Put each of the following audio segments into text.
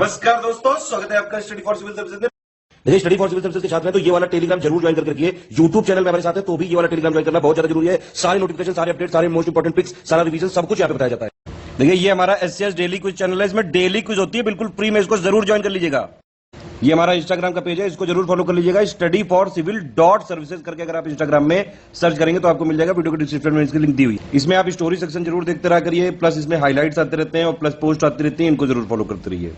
नमस्कार दोस्तों, स्वागत है आपका स्टडी फॉर सिविल सर्विसेज में। देखिए, स्टडी फॉर सिविल सर्विसेज के छात्र हैं तो ये वाला टेलीग्राम जरूर ज्वाइन करके रखिए। यूट्यूब चैनल में हमारे साथ है तो भी ये वाला टेलीग्राम ज्वाइन करना बहुत ज्यादा जरूरी है। सारे नोटिफिकेशन, सारे अपडेट, सारे मोस्ट इंपोर्टेंट पिक्स, सारा रिवीजन सब कुछ यहाँ पे बताया जाता है। देखिए, ये हमारा एससीएस डेली क्विज चैनल है, इसमें डेली क्विज होती है, बिल्कुल फ्री में, इसको जरूर ज्वाइन कर लीजिएगा। ये हमारा इंस्टाग्राम का पेज है, इसको जरूर फॉलो कर लीजिएगा। Study for civil dot services करके अगर आप इंस्टाग्राम में सर्च करेंगे तो आपको मिल जाएगा। वीडियो के डिस्क्रिप्शन में इसकी लिंक दी हुई। इसमें आप स्टोरी सेक्शन जरूर देखते रहा करिए, प्लस इसमें हाईलाइट्स आते रहते हैं और प्लस पोस्ट आती रहती है, इनको जरूर फॉलो करते रहिए।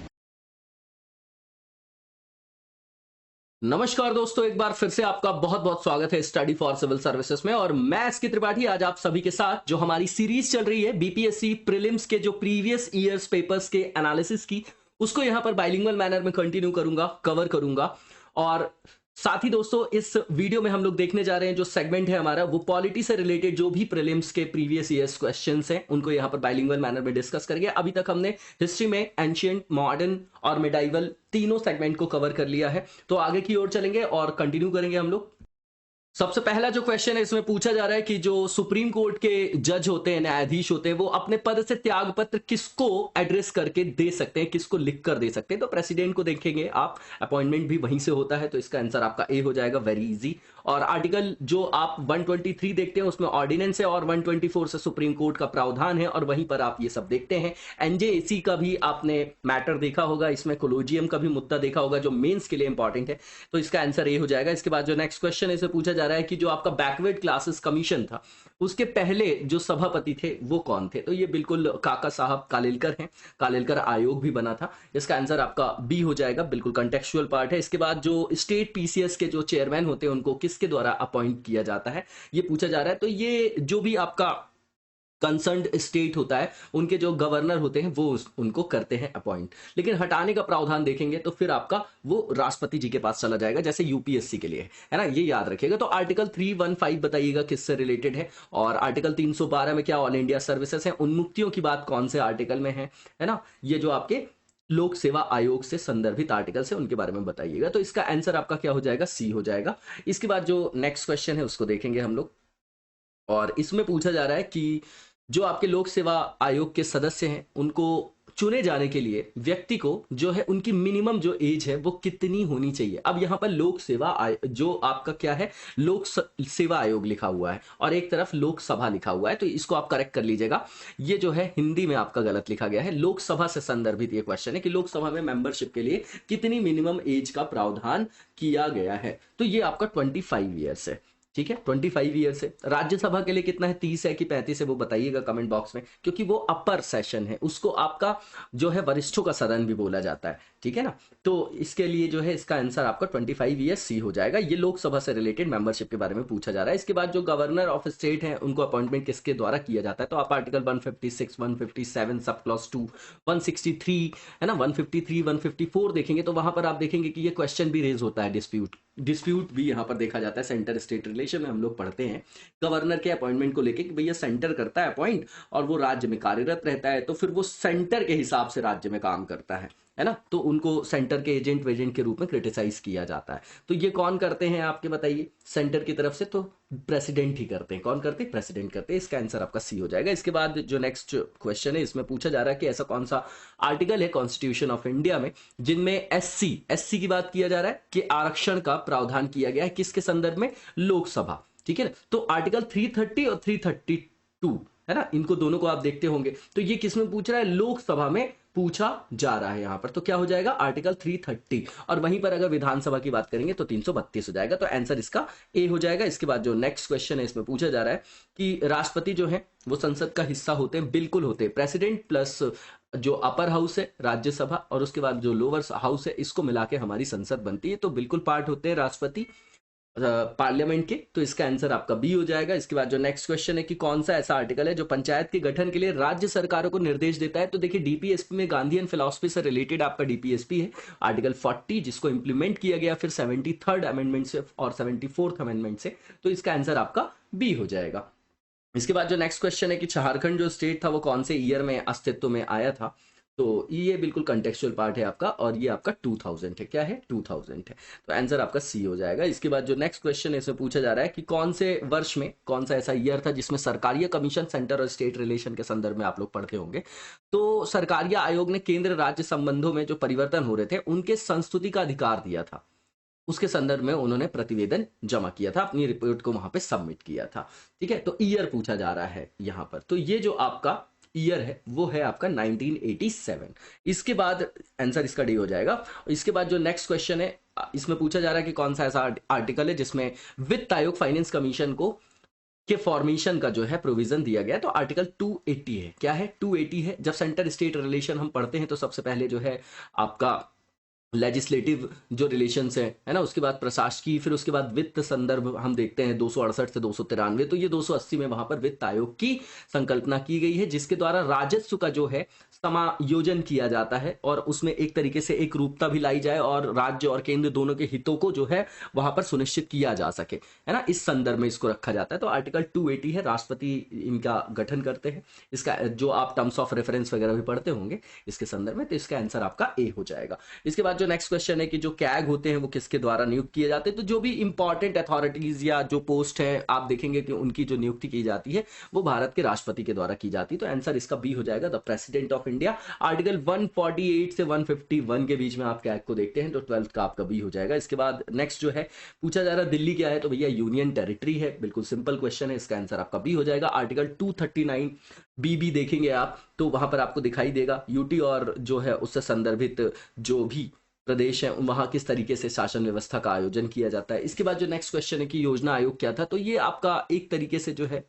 नमस्कार दोस्तों, एक बार फिर से आपका बहुत बहुत स्वागत है स्टडी फॉर सिविल सर्विसेज में। और मैं एसके त्रिपाठी आज आप सभी के साथ जो हमारी सीरीज चल रही है बीपीएससी प्रीलिम्स के जो प्रीवियस ईयर्स पेपर्स के एनालिसिस की, उसको यहां पर बाइलिंगुअल मैनर में कंटिन्यू करूंगा, कवर करूंगा। और साथ ही दोस्तों इस वीडियो में हम लोग देखने जा रहे हैं जो सेगमेंट है हमारा, वो पॉलिटी से रिलेटेड जो भी प्रीलिम्स के प्रीवियस ईयर्स क्वेश्चंस हैं उनको यहां पर बाइलिंगुअल मैनर में डिस्कस करेंगे। अभी तक हमने हिस्ट्री में एंशिएंट, मॉडर्न और मिडाइवल तीनों सेगमेंट को कवर कर लिया है, तो आगे की ओर चलेंगे और कंटिन्यू करेंगे हम लोग। सबसे पहला जो क्वेश्चन है इसमें पूछा जा रहा है कि जो सुप्रीम कोर्ट के जज होते हैं, न्यायाधीश होते हैं, वो अपने पद से त्याग पत्र किसको एड्रेस करके दे सकते हैं, किसको लिख कर दे सकते हैं। तो प्रेसिडेंट को देखेंगे आप, अपॉइंटमेंट भी वहीं से होता है, तो इसका आंसर आपका ए हो जाएगा, वेरी इजी। और आर्टिकल जो आप 123 देखते हैं उसमें ऑर्डिनेंस है और 124 से सुप्रीम कोर्ट का प्रावधान है, और वहीं पर आप ये सब देखते हैं। एनजेएसी का भी आपने मैटर देखा होगा, इसमें कोलोजियम का भी मुद्दा देखा होगा जो मेंस के लिए इंपॉर्टेंट है, तो इसका आंसर ए हो जाएगा। इसके बाद जो नेक्स्ट क्वेश्चन है पूछा जा रहा है कि जो आपका बैकवर्ड क्लासेस कमीशन था उसके पहले जो सभापति थे वो कौन थे। तो ये बिल्कुल काका साहब कालेलकर हैं, कालेलकर आयोग भी बना था। इसका आंसर आपका बी हो जाएगा, बिल्कुल कंटेक्चुअल पार्ट है। इसके बाद जो स्टेट पीसीएस के जो चेयरमैन होते हैं उनको किसके द्वारा अपॉइंट किया जाता है, ये पूछा जा रहा है। तो ये जो भी आपका कंसर्न्ड स्टेट होता है, उनके जो गवर्नर होते हैं वो उनको करते हैं अपॉइंट। लेकिन हटाने का प्रावधान देखेंगे तो फिर आपका वो राष्ट्रपति जी के पास चला जाएगा, जैसे यूपीएससी के लिए है ना, ये याद रखिएगा। तो आर्टिकल 315 बताइएगा किससे रिलेटेड है, और आर्टिकल 312 में क्या ऑल इंडिया सर्विसेज है, उन्मुक्तियों की बात कौन से आर्टिकल में है ना, ये जो आपके लोक सेवा आयोग से संदर्भित आर्टिकल से उनके बारे में बताइएगा। तो इसका आंसर आपका क्या हो जाएगा, सी हो जाएगा। इसके बाद जो नेक्स्ट क्वेश्चन है उसको देखेंगे हम लोग, और इसमें पूछा जा रहा है कि जो आपके लोक सेवा आयोग के सदस्य हैं उनको चुने जाने के लिए व्यक्ति को जो है उनकी मिनिमम जो एज है वो कितनी होनी चाहिए। अब यहां पर लोक सेवा जो आपका क्या है, लोक सेवा आयोग लिखा हुआ है और एक तरफ लोकसभा लिखा हुआ है, तो इसको आप करेक्ट कर लीजिएगा। ये जो है हिंदी में आपका गलत लिखा गया है, लोकसभा से संदर्भित ये क्वेश्चन है कि लोकसभा में मेंबरशिप के लिए कितनी मिनिमम एज का प्रावधान किया गया है। तो ये आपका 25 ईयर्स है, ठीक है, 25 ईयर से। राज्यसभा के लिए कितना है, 30 है कि 35 है, वो बताइएगा कमेंट बॉक्स में, क्योंकि वो अपर सेशन है, उसको आपका जो है वरिष्ठों का सदन भी बोला जाता है, ठीक है ना। तो इसके लिए जो है इसका आंसर आपका 25 ईयर सी हो जाएगा। ये लोकसभा से रिलेटेड मेंबरशिप के बारे में पूछा जा रहा है। इसके बाद जो गवर्नर ऑफ स्टेट है उनको अपॉइंटमेंट किसके द्वारा किया जाता है, तो आप आर्टिकल 156, 157 सब क्लॉज 2, 163 है ना, 153, 154 देखेंगे तो वहां पर आप देखेंगे कि ये क्वेश्चन भी रेज होता है, डिस्प्यूट भी यहां पर देखा जाता है। सेंटर स्टेट रिलेशन में हम लोग पढ़ते हैं गवर्नर के अपॉइंटमेंट को लेके कि भैया सेंटर करता है अपॉइंट और वो राज्य में कार्यरत रहता है, तो फिर वो सेंटर के हिसाब से राज्य में काम करता है ना, तो उनको सेंटर के एजेंट वेजेंट के रूप में क्रिटिसाइज किया जाता है। तो ये कौन करते हैं आपके बताइए सेंटर की तरफ से, तो प्रेसिडेंट ही करते हैं। कौन करते हैं, प्रेसिडेंट करते हैं। इसका आंसर आपका सी हो जाएगा। इसके बाद जो नेक्स्ट क्वेश्चन है इसमें पूछा जा रहा है कि ऐसा कौन सा आर्टिकल है कॉन्स्टिट्यूशन ऑफ इंडिया में जिनमें एससी की बात किया जा रहा है कि आरक्षण का प्रावधान किया गया है, किसके संदर्भ में, लोकसभा, ठीक है ना। तो आर्टिकल 330 और 332 है ना, इनको दोनों को आप देखते होंगे। तो ये किसमें पूछ रहा है, लोकसभा में पूछा जा रहा है यहां पर, तो क्या हो जाएगा आर्टिकल 330। और वहीं पर अगर विधानसभा की बात करेंगे तो 332 हो जाएगा, तो आंसर इसका ए हो जाएगा। इसके बाद जो नेक्स्ट क्वेश्चन है इसमें पूछा जा रहा है कि राष्ट्रपति जो है वो संसद का हिस्सा होते हैं, बिल्कुल होते हैं। प्रेसिडेंट प्लस जो अपर हाउस है राज्यसभा और उसके बाद जो लोअर हाउस है, इसको मिला के हमारी संसद बनती है, तो बिल्कुल पार्ट होते हैं राष्ट्रपति पार्लियामेंट के, तो इसका आंसर आपका बी हो जाएगा। इसके बाद जो नेक्स्ट क्वेश्चन है कि कौन सा ऐसा आर्टिकल है जो पंचायत के गठन के लिए राज्य सरकारों को निर्देश देता है। तो देखिए डीपीएसपी में गांधीयन फिलॉसफी से रिलेटेड आपका डीपीएसपी है, आर्टिकल 40 जिसको इंप्लीमेंट किया गया फिर 73rd अमेंडमेंट से और 74th अमेंडमेंट से, तो इसका आंसर आपका बी हो जाएगा। इसके बाद जो नेक्स्ट क्वेश्चन है कि झारखंड जो स्टेट था वो कौन से ईयर में अस्तित्व में आया था, तो ये बिल्कुल कंटेक्चुअल पार्ट है आपका, और ये आपका 2000 है। क्या है? 2000 है। तो आंसर आपका सी हो जाएगा। इसके बाद जो नेक्स्ट क्वेश्चन है इसमें पूछा जा रहा है कि कौन से वर्ष में, कौन सा ऐसा ईयर था जिसमें सरकारीय कमीशन सेंटर और स्टेट रिलेशन के संदर्भ में आप लोग पढ़ते होंगे। तो सरकारीय आयोग ने केंद्र राज्य संबंधों में जो परिवर्तन हो रहे थे उनके संस्तुति का अधिकार दिया था, उसके संदर्भ में उन्होंने प्रतिवेदन जमा किया था, अपनी रिपोर्ट को वहां पे सबमिट किया था। ठीक है, तो ईयर पूछा जा रहा है यहां पर। तो ये जो आपका ईयर है वो है आपका 1987। इसके बाद आंसर इसका डी हो जाएगा। इसके बाद जो नेक्स्ट क्वेश्चन है इसमें पूछा जा रहा है कि कौन सा ऐसा आर्टिकल है जिसमें वित्त आयोग फाइनेंस कमीशन को के फॉर्मेशन का जो है प्रोविजन दिया गया है। तो आर्टिकल 280 है। क्या है? 280 है। जब सेंटर स्टेट रिलेशन हम पढ़ते हैं तो सबसे पहले जो है आपका लेजिस्लेटिव जो रिलेशंस है ना, उसके बाद प्रशासकीय, फिर उसके बाद वित्त संदर्भ हम देखते हैं 268 से 293। तो ये 280 में वहां पर वित्त आयोग की संकल्पना की गई है, जिसके द्वारा राजस्व का जो है समायोजन किया जाता है और उसमें एक तरीके से एक रूपता भी लाई जाए और राज्य और केंद्र दोनों के हितों को जो है वहां पर सुनिश्चित किया जा सके, है ना। इस संदर्भ में इसको रखा जाता है। तो आर्टिकल 280 है, राष्ट्रपति इनका गठन करते हैं। इसका जो आप टर्म्स ऑफ रेफरेंस वगैरह भी पढ़ते होंगे इसके संदर्भ में, तो इसका आंसर आपका ए हो जाएगा। इसके बाद जो नेक्स्ट क्वेश्चन है कि जो कैग होते हैं वो किसके द्वारा नियुक्त किए जाते हैं। तो जो भी इंपॉर्टेंट अथॉरिटीज या जो पोस्ट है आप देखेंगे कि उनकी जो नियुक्ति की जाती है वो भारत के राष्ट्रपति के द्वारा की जाती है। तो आंसर इसका बी हो जाएगा, the president of India. Article 148 से 151 के बीच में आप कैग को देखते हैं तो 12th का आपका बी हो जाएगा। इसके बाद नेक्स्ट जो है पूछा जा रहा है दिल्ली क्या है, तो भैया यूनियन टेरिटरी है। बिल्कुल सिंपल क्वेश्चन है, इसका आंसर आपका बी हो जाएगा। आर्टिकल 239 बी देखेंगे आप तो वहां पर आपको दिखाई देगा यूटी और जो है उससे संदर्भित जो भी प्रदेश है वहां किस तरीके से शासन व्यवस्था का आयोजन किया जाता है। इसके बाद जो नेक्स्ट क्वेश्चन है कि योजना आयोग क्या था, तो ये आपका एक तरीके से जो है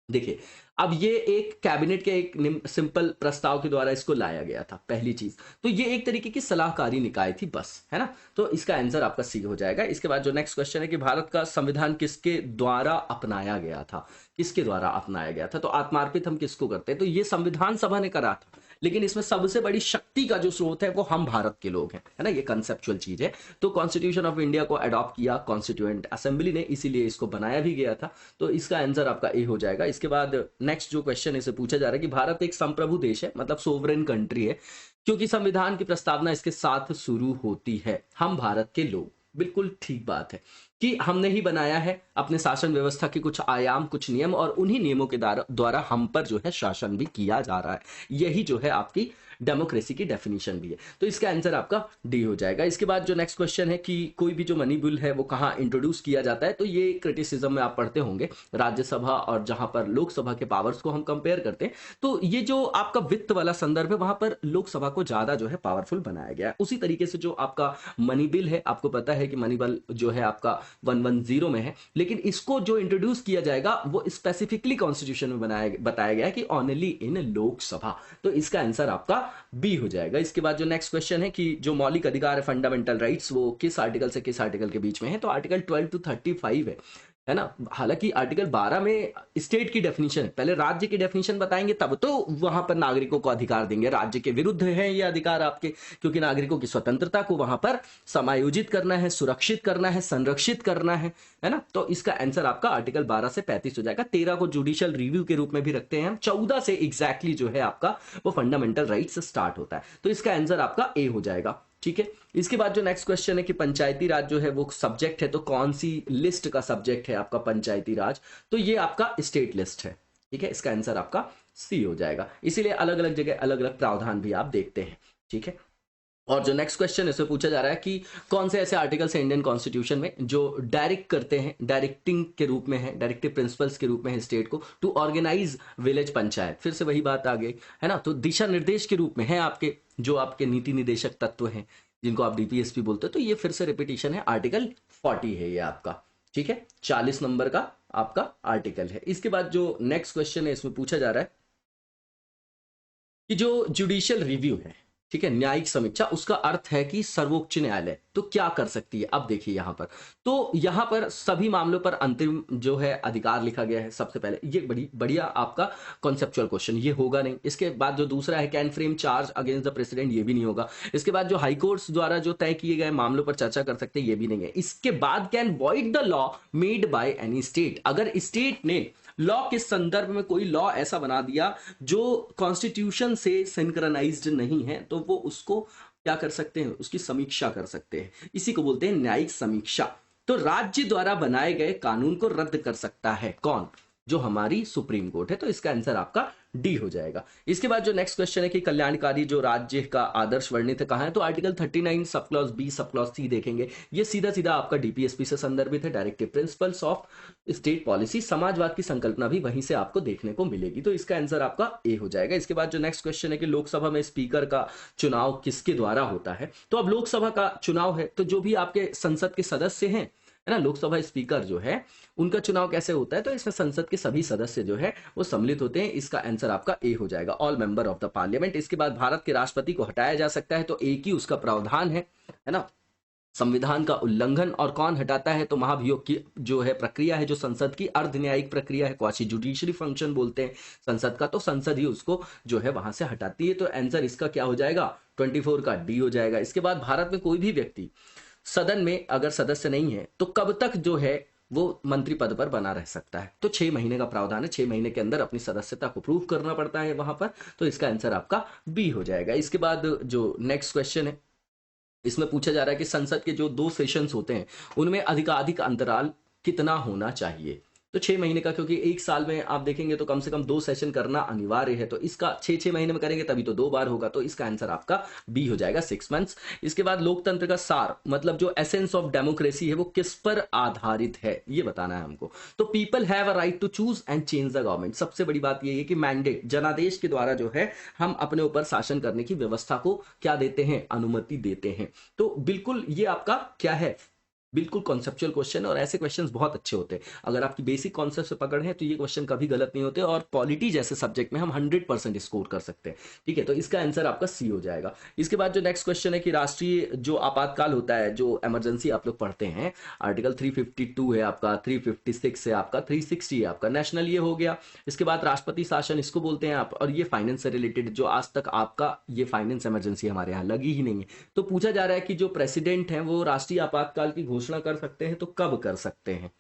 देखिए, अब ये एक कैबिनेट के एक सिंपल प्रस्ताव के द्वारा इसको लाया गया था। पहली चीज तो ये एक तरीके की सलाहकारी निकाय थी बस, है ना। तो इसका आंसर आपका सी हो जाएगा। इसके बाद जो नेक्स्ट क्वेश्चन है कि भारत का संविधान किसके द्वारा अपनाया गया था, किसके द्वारा अपनाया गया था। तो आत्मार्पित हम किसको करते हैं, तो ये संविधान सभा ने करा था, लेकिन इसमें सबसे बड़ी शक्ति का जो स्रोत है वो हम भारत के लोग हैं, है ना। ये कंसेप्चुअल चीज है। तो कॉन्स्टिट्यूशन ऑफ इंडिया को अडॉप्ट किया कॉन्स्टिट्यूएंट असेंबली ने, इसीलिए इसको बनाया भी गया था। तो इसका आंसर आपका ए हो जाएगा। इसके बाद नेक्स्ट जो क्वेश्चन इसे पूछा जा रहा है कि भारत एक संप्रभु देश है, मतलब सोवरेन कंट्री है, क्योंकि संविधान की प्रस्तावना इसके साथ शुरू होती है, हम भारत के लोग। बिल्कुल ठीक बात है कि हमने ही बनाया है अपने शासन व्यवस्था के कुछ आयाम, कुछ नियम, और उन्हीं नियमों के द्वारा हम पर जो है शासन भी किया जा रहा है। यही जो है आपकी डेमोक्रेसी की डेफिनेशन भी है। तो इसका आंसर आपका डी हो जाएगा। इसके बाद जो नेक्स्ट क्वेश्चन है कि कोई भी जो मनी बिल है वो कहाँ इंट्रोड्यूस किया जाता है, तो ये क्रिटिसिज्म में आप पढ़ते होंगे राज्यसभा और जहां पर लोकसभा के पावर्स को हम कंपेयर करते हैं, तो ये जो आपका वित्त वाला संदर्भ है वहां पर लोकसभा को ज्यादा जो है पावरफुल बनाया गया है। उसी तरीके से जो आपका मनी बिल है, आपको पता है कि मनी बिल जो है आपका 110 में है, लेकिन इसको जो इंट्रोड्यूस किया जाएगा वो स्पेसिफिकली कॉन्स्टिट्यूशन में बताया गया है कि ओनली इन लोकसभा। तो इसका आंसर आपका बी हो जाएगा। इसके बाद जो नेक्स्ट क्वेश्चन है कि जो मौलिक अधिकार है फंडामेंटल राइट्स वो किस आर्टिकल से किस आर्टिकल के बीच में है, तो आर्टिकल 12 to 35 है ना। हालांकि आर्टिकल 12 में स्टेट की डेफिनेशन है, पहले राज्य की डेफिनेशन बताएंगे तब तो वहां पर नागरिकों को अधिकार देंगे। राज्य के विरुद्ध है ये अधिकार आपके, क्योंकि नागरिकों की स्वतंत्रता को वहां पर समायोजित करना है, सुरक्षित करना है, संरक्षित करना है ना। तो इसका आंसर आपका आर्टिकल 12 से 35 हो जाएगा। 13 को जुडिशियल रिव्यू के रूप में भी रखते हैं हम, 14 से एग्जैक्टली जो है आपका वो फंडामेंटल राइट्स स्टार्ट होता है। तो इसका आंसर आपका ए हो जाएगा। ठीक है, इसके बाद जो नेक्स्ट क्वेश्चन है कि पंचायती राज जो है वो सब्जेक्ट है, तो कौन सी लिस्ट का सब्जेक्ट है आपका पंचायती राज, तो ये आपका स्टेट लिस्ट है। ठीक है, इसका आंसर आपका सी हो जाएगा। इसीलिए अलग अलग जगह अलग अलग प्रावधान भी आप देखते हैं। ठीक है, और जो नेक्स्ट क्वेश्चन इसमें पूछा जा रहा है कि कौन से ऐसे आर्टिकल्स हैं इंडियन कॉन्स्टिट्यूशन में जो डायरेक्ट करते हैं, डायरेक्टिंग के रूप में है, डायरेक्टिव प्रिंसिपल्स के रूप में है स्टेट को टू ऑर्गेनाइज विलेज पंचायत। फिर से वही बात आ गई, है ना। तो दिशा निर्देश के रूप में है आपके जो आपके नीति निदेशक तत्व हैं जिनको आप डीपीएसपी बोलते हो। तो ये फिर से रिपीटिशन है, आर्टिकल 40 है ये आपका। ठीक है, 40 नंबर का आपका आर्टिकल है। इसके बाद जो नेक्स्ट क्वेश्चन है इसमें पूछा जा रहा है कि जो जुडिशियल रिव्यू है, ठीक है, न्यायिक समीक्षा, उसका अर्थ है कि सर्वोच्च न्यायालय तो क्या कर सकती है। अब देखिए यहां पर, तो यहां पर सभी मामलों पर अंतिम जो है अधिकार लिखा गया है। सबसे पहले ये बड़ी बढ़िया आपका कॉन्सेप्चुअल क्वेश्चन, ये होगा नहीं। इसके बाद जो दूसरा है, can frame charge against the president, ये भी नहीं होगा। इसके बाद जो हाई कोर्ट्स द्वारा जो तय किए गए मामलों पर चर्चा कर सकते हैं, ये भी नहीं है। इसके बाद can void the law made by any state, अगर स्टेट ने लॉ के संदर्भ में कोई लॉ ऐसा बना दिया जो कॉन्स्टिट्यूशन से सिंक्रनाइज्ड नहीं है, तो वो उसको क्या कर सकते हैं, उसकी समीक्षा कर सकते हैं। इसी को बोलते हैं न्यायिक समीक्षा। तो राज्य द्वारा बनाए गए कानून को रद्द कर सकता है कौन, जो हमारी सुप्रीम कोर्ट है। तो इसका आंसर आपका डी हो जाएगा। इसके बाद जो नेक्स्ट क्वेश्चन है कि कल्याणकारी जो राज्य का आदर्श वर्णित है कहां है, तो article 39 sub clause B sub clause C देखेंगे। ये सीधा सीधा आपका डीपीएसपी से संदर्भित है, directive principles of state policy. समाजवाद की संकल्पना भी वहीं से आपको देखने को मिलेगी। तो इसका आंसर आपका ए हो जाएगा। इसके बाद जो नेक्स्ट क्वेश्चन है कि लोकसभा में स्पीकर का चुनाव किसके द्वारा होता है, तो अब लोकसभा का चुनाव है तो जो भी आपके संसद के सदस्य हैं, है ना, लोकसभा स्पीकर जो है उनका चुनाव कैसे होता है, तो इसमें संसद के सभी सदस्य जो है वो सम्मिलित होते हैं। इसका आंसर आपका ए हो जाएगा, all member of the parliament. इसके बाद भारत के राष्ट्रपति को हटाया जा सकता है, तो एक ही उसका प्रावधान है ना, संविधान का उल्लंघन। और कौन हटाता है, तो महाभियोग की जो है प्रक्रिया है, जो संसद की अर्ध न्यायिक प्रक्रिया है, क्वासी जुडिशरी फंक्शन बोलते हैं संसद का, तो संसद ही उसको जो है वहां से हटाती है। तो आंसर इसका क्या हो जाएगा, 24 का डी हो जाएगा। इसके बाद भारत में कोई भी व्यक्ति सदन में अगर सदस्य नहीं है तो कब तक जो है वो मंत्री पद पर बना रह सकता है, तो 6 महीने का प्रावधान है। 6 महीने के अंदर अपनी सदस्यता को प्रूव करना पड़ता है वहां पर। तो इसका आंसर आपका बी हो जाएगा। इसके बाद जो नेक्स्ट क्वेश्चन है, इसमें पूछा जा रहा है कि संसद के जो 2 सेशंस होते हैं उनमें अधिकाधिक अंतराल कितना होना चाहिए, तो 6 महीने का, क्योंकि एक साल में आप देखेंगे तो कम से कम 2 सेशन करना अनिवार्य है। तो इसका 6 महीने में करेंगे तभी तो 2 बार होगा। तो इसका आंसर आपका बी हो जाएगा, 6 मंथ्स। इसके बाद लोकतंत्र का सार, मतलब जो एसेंस ऑफ डेमोक्रेसी है वो किस पर आधारित है, ये बताना है हमको। तो people have a right to choose and change the government. सबसे बड़ी बात ये है कि मैंडेट, जनादेश के द्वारा जो है हम अपने ऊपर शासन करने की व्यवस्था को क्या देते हैं, अनुमति देते हैं। तो बिल्कुल ये आपका क्या है, बिल्कुल कॉन्सेप्चुअल क्वेश्चन, और ऐसे क्वेश्चंस बहुत अच्छे होते हैं। अगर आपकी बेसिक कॉन्सेप्ट से पकड़ है तो ये क्वेश्चन कभी गलत नहीं होते, और पॉलिटी जैसे सब्जेक्ट में हम 100% स्कोर कर सकते हैं। ठीक है, तो इसका आंसर आपका सी हो जाएगा। इसके बाद जो नेक्स्ट क्वेश्चन है कि राष्ट्रीय जो आपातकाल होता है, जो इमरजेंसी आप लोग पढ़ते हैं, आर्टिकल 352 है आपका, 356 है आपका, 360 है आपका, नेशनल ये हो गया। इसके बाद राष्ट्रपति शासन इसको बोलते हैं आप, और ये फाइनेंस से रिलेटेड, जो आज तक आपका ये फाइनेंस इमरजेंसी हमारे यहाँ लगी ही नहीं है। तो पूछा जा रहा है कि जो प्रेसिडेंट है वो राष्ट्रीय आपातकाल की घोषणा कर सकते हैं, तो कब कर सकते हैं।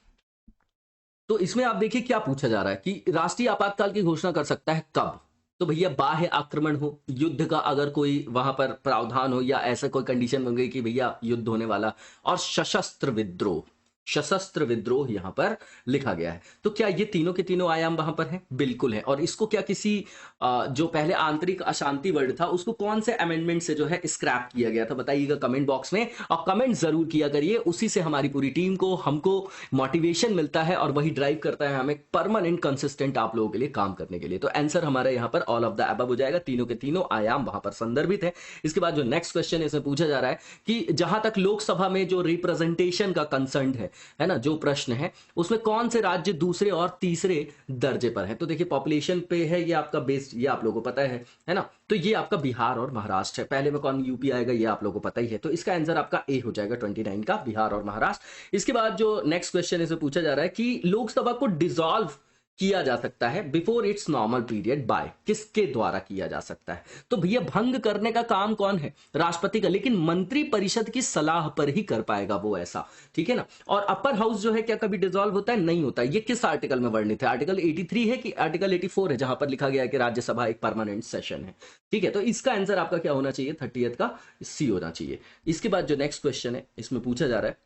तो इसमें आप देखिए क्या पूछा जा रहा है कि राष्ट्रीय आपातकाल की घोषणा कर सकता है कब, तो भैया बाह्य आक्रमण हो, युद्ध का अगर कोई वहां पर प्रावधान हो, या ऐसा कोई कंडीशन बन गई कि भैया युद्ध होने वाला, और सशस्त्र विद्रोह, सशस्त्र विद्रोह यहां पर लिखा गया है। तो क्या ये तीनों के तीनों आयाम वहां पर है, बिल्कुल है। और इसको क्या किसी जो पहले आंतरिक अशांति वर्ड था उसको कौन से अमेंडमेंट से जो है स्क्रैप किया गया था, बताइएगा कमेंट बॉक्स में, और कमेंट जरूर किया करिए। उसी से हमारी पूरी टीम को, हमको मोटिवेशन मिलता है, और वही ड्राइव करता है हमें परमानेंट कंसिस्टेंट आप लोगों के लिए काम करने के लिए। तो आंसर हमारा यहाँ पर ऑल ऑफ द अबव हो जाएगा, तीनों के तीनों आयाम वहां पर संदर्भित है। इसके बाद जो नेक्स्ट क्वेश्चन है, इसमें पूछा जा रहा है कि जहां तक लोकसभा में जो रिप्रेजेंटेशन का कंसर्न है ना, जो प्रश्न है उसमें कौन से राज्य दूसरे और तीसरे दर्जे पर है। तो देखिए पॉपुलेशन पे है ये आपका बेस्ड, ये आप लोगों को पता है ना। तो ये आपका बिहार और महाराष्ट्र है। पहले में कौन यूपी आएगा ये आप लोगों को पता ही है। तो इसका आंसर आपका ए हो जाएगा 29 का, बिहार और महाराष्ट्र। इसके बाद जो नेक्स्ट क्वेश्चन है पूछा जा रहा है कि लोकसभा को डिसॉल्व किया जा सकता है before it's normal period by, किसके द्वारा किया जा सकता है। तो भैया भंग करने का काम कौन है, राष्ट्रपति का, लेकिन मंत्री परिषद की सलाह पर ही कर पाएगा वो ऐसा, ठीक है ना। और अपर हाउस जो है क्या कभी डिसॉल्व होता है, नहीं होता। ये किस आर्टिकल में वर्णित है, आर्टिकल 83 है कि आर्टिकल 84 है, जहां पर लिखा गया है कि राज्यसभा एक परमानेंट सेशन है। ठीक है, तो इसका आंसर आपका क्या होना चाहिए, 30th का सी होना चाहिए। इसके बाद जो नेक्स्ट क्वेश्चन है इसमें पूछा जा रहा है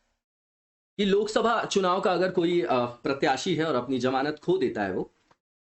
कि लोकसभा चुनाव का अगर कोई प्रत्याशी है और अपनी जमानत खो देता है वो,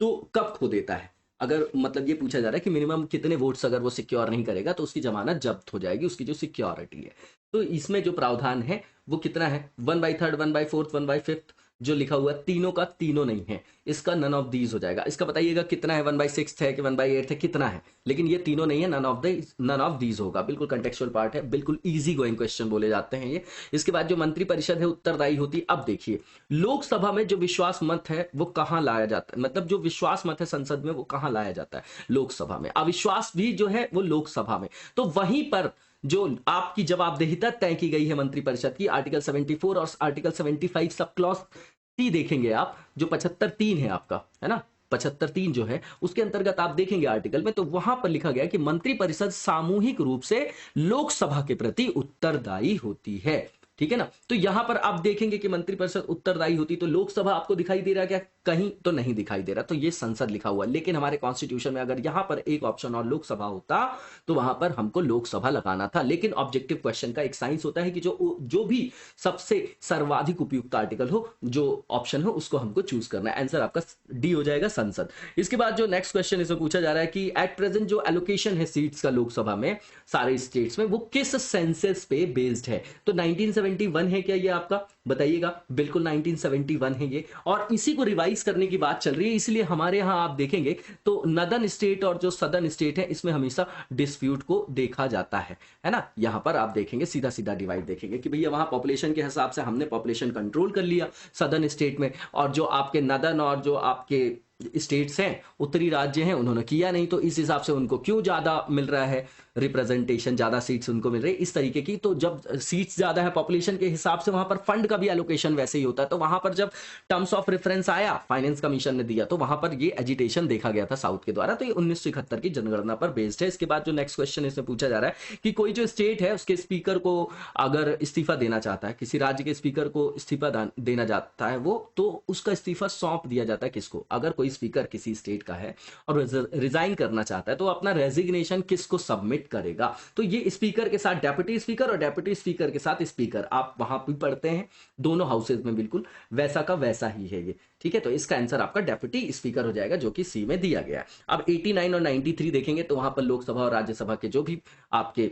तो कब खो देता है। अगर मतलब ये पूछा जा रहा है कि मिनिमम कितने वोट्स अगर वो सिक्योर नहीं करेगा तो उसकी जमानत जब्त हो जाएगी, उसकी जो सिक्योरिटी है। तो इसमें जो प्रावधान है वो कितना है, 1/3, 1/4, 1/5, जो लिखा हुआ है तीनों का तीनों नहीं है, इसका नन ऑफ दीज हो जाएगा। इसका बताइएगा कितना है, 1/6 है कि 1/8 है, कितना है, लेकिन ये तीनों नहीं है, नन ऑफ दीज होगा। बिल्कुल कंटेक्चुअल पार्ट है, बिल्कुल इजी गोइंग क्वेश्चन बोले जाते हैं ये। इसके बाद जो मंत्रिपरिषद है उत्तरदायी होती है। अब देखिए लोकसभा में जो विश्वास मत है वो कहां लाया जाता है, मतलब जो विश्वास मत है संसद में वो कहां लाया जाता है, लोकसभा में। अविश्वास भी जो है वो लोकसभा में। तो वहीं पर जो आपकी जवाबदेहिता तय की गई है मंत्रिपरिषद की, आर्टिकल 74 और आर्टिकल 75 सब क्लॉज सी देखेंगे आप, जो 75(3) है आपका, है ना, 75(3) जो है उसके अंतर्गत आप देखेंगे आर्टिकल में, तो वहां पर लिखा गया कि मंत्रिपरिषद सामूहिक रूप से लोकसभा के प्रति उत्तरदायी होती है। ठीक है ना, तो यहां पर आप देखेंगे कि मंत्रिपरिषद उत्तरदायी होती, तो लोकसभा आपको दिखाई दे रहा है क्या, कहीं तो नहीं दिखाई दे रहा, तो ये संसद लिखा हुआ। लेकिन हमारे कॉन्स्टिट्यूशन में अगर यहां पर एक ऑप्शन और लोकसभा होता तो वहां पर हमको लोकसभा लगाना था। लेकिन ऑब्जेक्टिव क्वेश्चन का एक साइंस होता है कि जो भी सबसे सर्वाधिक उपयुक्त आर्टिकल हो, जो ऑप्शन हो, उसको हमको चूज करना है। आंसर आपका डी हो जाएगा, संसद। इसके बाद जो नेक्स्ट क्वेश्चन इसमें पूछा जा रहा है कि एट प्रेजेंट जो एलोकेशन है सीट्स का लोकसभा में सारे स्टेट्स में, वो किस सेंसस पे बेस्ड है। तो 1971 है क्या ये आपका, बताइएगा। बिल्कुल 1971 है ये, और इसी को रिवाइज करने की बात चल रही है। इसलिए हमारे यहां आप देखेंगे तो नदर्न स्टेट और जो सदर्न स्टेट है इसमें हमेशा डिस्प्यूट को देखा जाता है ना। यहां पर आप देखेंगे सीधा सीधा डिवाइड देखेंगे कि भैया वहां पॉपुलेशन के हिसाब से हमने पॉपुलेशन कंट्रोल कर लिया सदर्न स्टेट में, और जो आपके नदर्न और जो आपके स्टेट्स हैं, उत्तरी राज्य हैं, उन्होंने किया नहीं, तो इस हिसाब से उनको क्यों ज्यादा मिल रहा है रिप्रेजेंटेशन, ज्यादा सीट्स उनको मिल रही है इस तरीके की। तो जब सीट्स ज्यादा है पॉपुलेशन के हिसाब से, वहां पर फंड का भी एलोकेशन वैसे ही होता है। तो वहां पर जब टर्म्स ऑफ रेफरेंस आया, फाइनेंस कमीशन ने दिया, तो वहां पर ये एजिटेशन देखा गया था साउथ के द्वारा। तो ये 1971 की जनगणना पर बेस्ड है। इसके बाद जो नेक्स्ट क्वेश्चन इसमें पूछा जा रहा है कि कोई जो स्टेट है उसके स्पीकर को अगर इस्तीफा देना चाहता है, किसी राज्य के स्पीकर को इस्तीफा देना चाहता है वो, तो उसका इस्तीफा सौंप दिया जाता है किसको। अगर कोई स्पीकर किसी स्टेट का है और रिजाइन करना चाहता है तो अपना रेजिग्नेशन किसको सबमिट करेगा। तो ये स्पीकर के साथ डेप्यूटी स्पीकर और डेप्यूटी स्पीकर के साथ स्पीकर, आप वहां भी पढ़ते हैं दोनों हाउसेज में, बिल्कुल वैसा का वैसा ही है ये। ठीक है, तो इसका आंसर आपका डेप्यूटी स्पीकर हो जाएगा, जो कि सी में दिया गया है। अब 89 और 93 देखेंगे तो वहां पर लोकसभा और राज्यसभा के जो भी आपके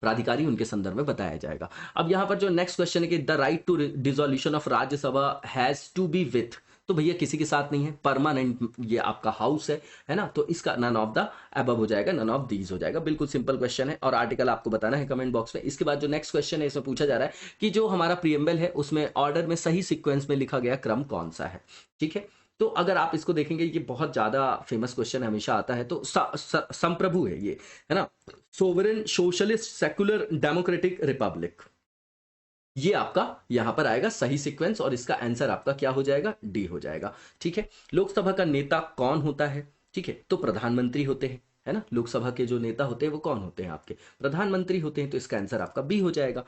प्राधिकारी उनके संदर्भ में बताया जाएगा। अब यहां पर जो नेक्स्ट क्वेश्चन है कि the right to dissolution of Rajya Sabha has to be with, तो भैया किसी के साथ नहीं है, परमानेंट ये आपका हाउस है ना, तो इसका नन ऑफ द अबव हो जाएगा, नन ऑफ दीज हो जाएगा। बिल्कुल सिंपल क्वेश्चन है, और आर्टिकल आपको बताना है कमेंट बॉक्स में। इसके बाद जो नेक्स्ट क्वेश्चन है इसमें पूछा जा रहा है कि जो हमारा प्रीएम्बल है उसमें ऑर्डर में सही सीक्वेंस में लिखा गया क्रम कौन सा है। ठीक है, तो अगर आप इसको देखेंगे, ये बहुत ज्यादा फेमस क्वेश्चन हमेशा आता है, तो संप्रभु है ये, है ना, sovereign socialist secular democratic Republic, ये आपका यहां पर आएगा सही सीक्वेंस, और इसका आंसर आपका क्या हो जाएगा, डी हो जाएगा। ठीक है, लोकसभा का नेता कौन होता है, ठीक है, तो प्रधानमंत्री होते हैं, है ना, लोकसभा के जो नेता होते हैं वो कौन होते हैं, आपके प्रधानमंत्री होते हैं, तो इसका आंसर आपका बी हो जाएगा।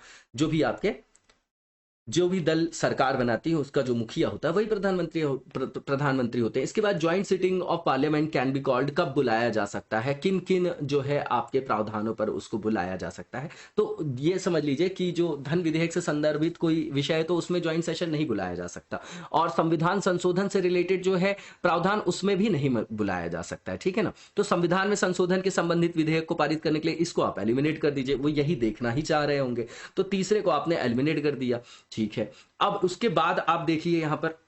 जो भी दल सरकार बनाती है उसका जो मुखिया होता है वही प्रधानमंत्री होते हैं। इसके बाद joint sitting of parliament can be called, कब बुलाया जा सकता है, किन किन जो है आपके प्रावधानों पर उसको बुलाया जा सकता है। तो ये समझ लीजिए कि जो धन विधेयक से संदर्भित कोई विषय है तो उसमें ज्वाइंट सेशन नहीं बुलाया जा सकता, और संविधान संशोधन से रिलेटेड जो है प्रावधान उसमें भी नहीं बुलाया जा सकता है। ठीक है ना, तो संविधान में संशोधन के संबंधित विधेयक को पारित करने के लिए इसको आप एलिमिनेट कर दीजिए, वो यही देखना ही चाह रहे होंगे, तो तीसरे को आपने एलिमिनेट कर दिया। ठीक है, अब उसके बाद आप देखिए यहां पर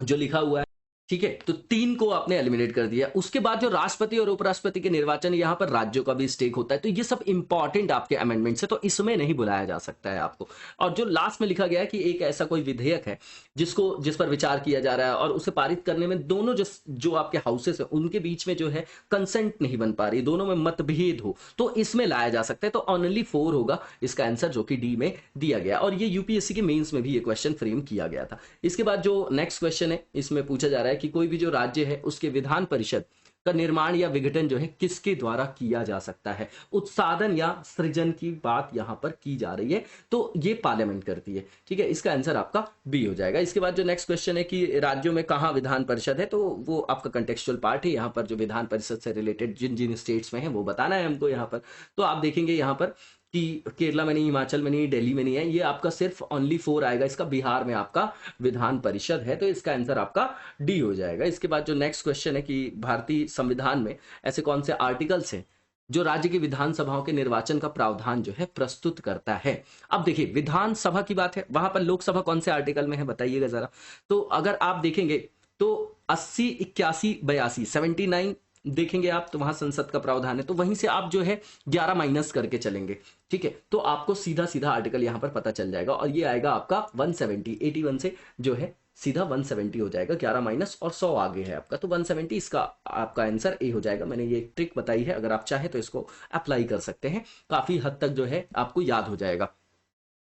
जो लिखा हुआ है, ठीक है, तो 3 को आपने एलिमिनेट कर दिया। उसके बाद जो राष्ट्रपति और उपराष्ट्रपति के निर्वाचन, यहां पर राज्यों का भी स्टेक होता है, तो ये सब इंपॉर्टेंट आपके अमेंडमेंट है, तो इसमें नहीं बुलाया जा सकता है आपको। और जो लास्ट में लिखा गया है कि एक ऐसा कोई विधेयक है जिस पर विचार किया जा रहा है और उसे पारित करने में दोनों जो आपके हाउसेस है उनके बीच में जो है कंसेंट नहीं बन पा रही, दोनों में मतभेद हो, तो इसमें लाया जा सकता है। तो ओनली 4 होगा इसका आंसर, जो कि डी में दिया गया, और ये यूपीएससी के मेंस में भी ये क्वेश्चन फ्रेम किया गया था। इसके बाद जो नेक्स्ट क्वेश्चन है इसमें पूछा जा रहा है कि कोई भी जो राज्य है उसके विधान परिषद का निर्माण या विघटन जो है किसके द्वारा किया जा सकता है, उत्साधन या सृजन की बात यहां पर की जा रही है, तो ये पार्लियामेंट करती है। ठीक है, इसका आंसर आपका बी हो जाएगा। इसके बाद जो नेक्स्ट क्वेश्चन है कि राज्यों में कहां विधान परिषद है, तो वो आपका कंटेक्चुअल पार्ट है, यहां पर जो विधान परिषद से रिलेटेड जिन जिन स्टेट्स में है वो बताना है हमको यहां पर। तो आप देखेंगे यहां पर कि केरला में नहीं, हिमाचल में नहीं, दिल्ली में नहीं है, ये आपका सिर्फ ओनली 4 आएगा, इसका बिहार में आपका विधान परिषद है, तो इसका आंसर आपका डी हो जाएगा। इसके बाद जो नेक्स्ट क्वेश्चन है कि भारतीय संविधान में ऐसे कौन से आर्टिकल्स हैं जो राज्य की विधानसभाओं के निर्वाचन का प्रावधान जो है प्रस्तुत करता है। अब देखिए विधानसभा की बात है, वहां पर लोकसभा कौन से आर्टिकल में है बताइएगा जरा। तो अगर आप देखेंगे तो 80, 81, 82, 79 देखेंगे आप, तो वहां संसद का प्रावधान है, तो वहीं से आप जो है 11 माइनस करके चलेंगे, ठीक है, तो आपको सीधा सीधा आर्टिकल यहां पर पता चल जाएगा और ये आएगा आपका 170, 81 से जो है सीधा 170 हो जाएगा, 11 माइनस और 100 आगे है आपका, तो 170 इसका आपका आंसर ए हो जाएगा। मैंने ये ट्रिक बताई है, अगर आप चाहें तो इसको अप्लाई कर सकते हैं, काफी हद तक जो है आपको याद हो जाएगा,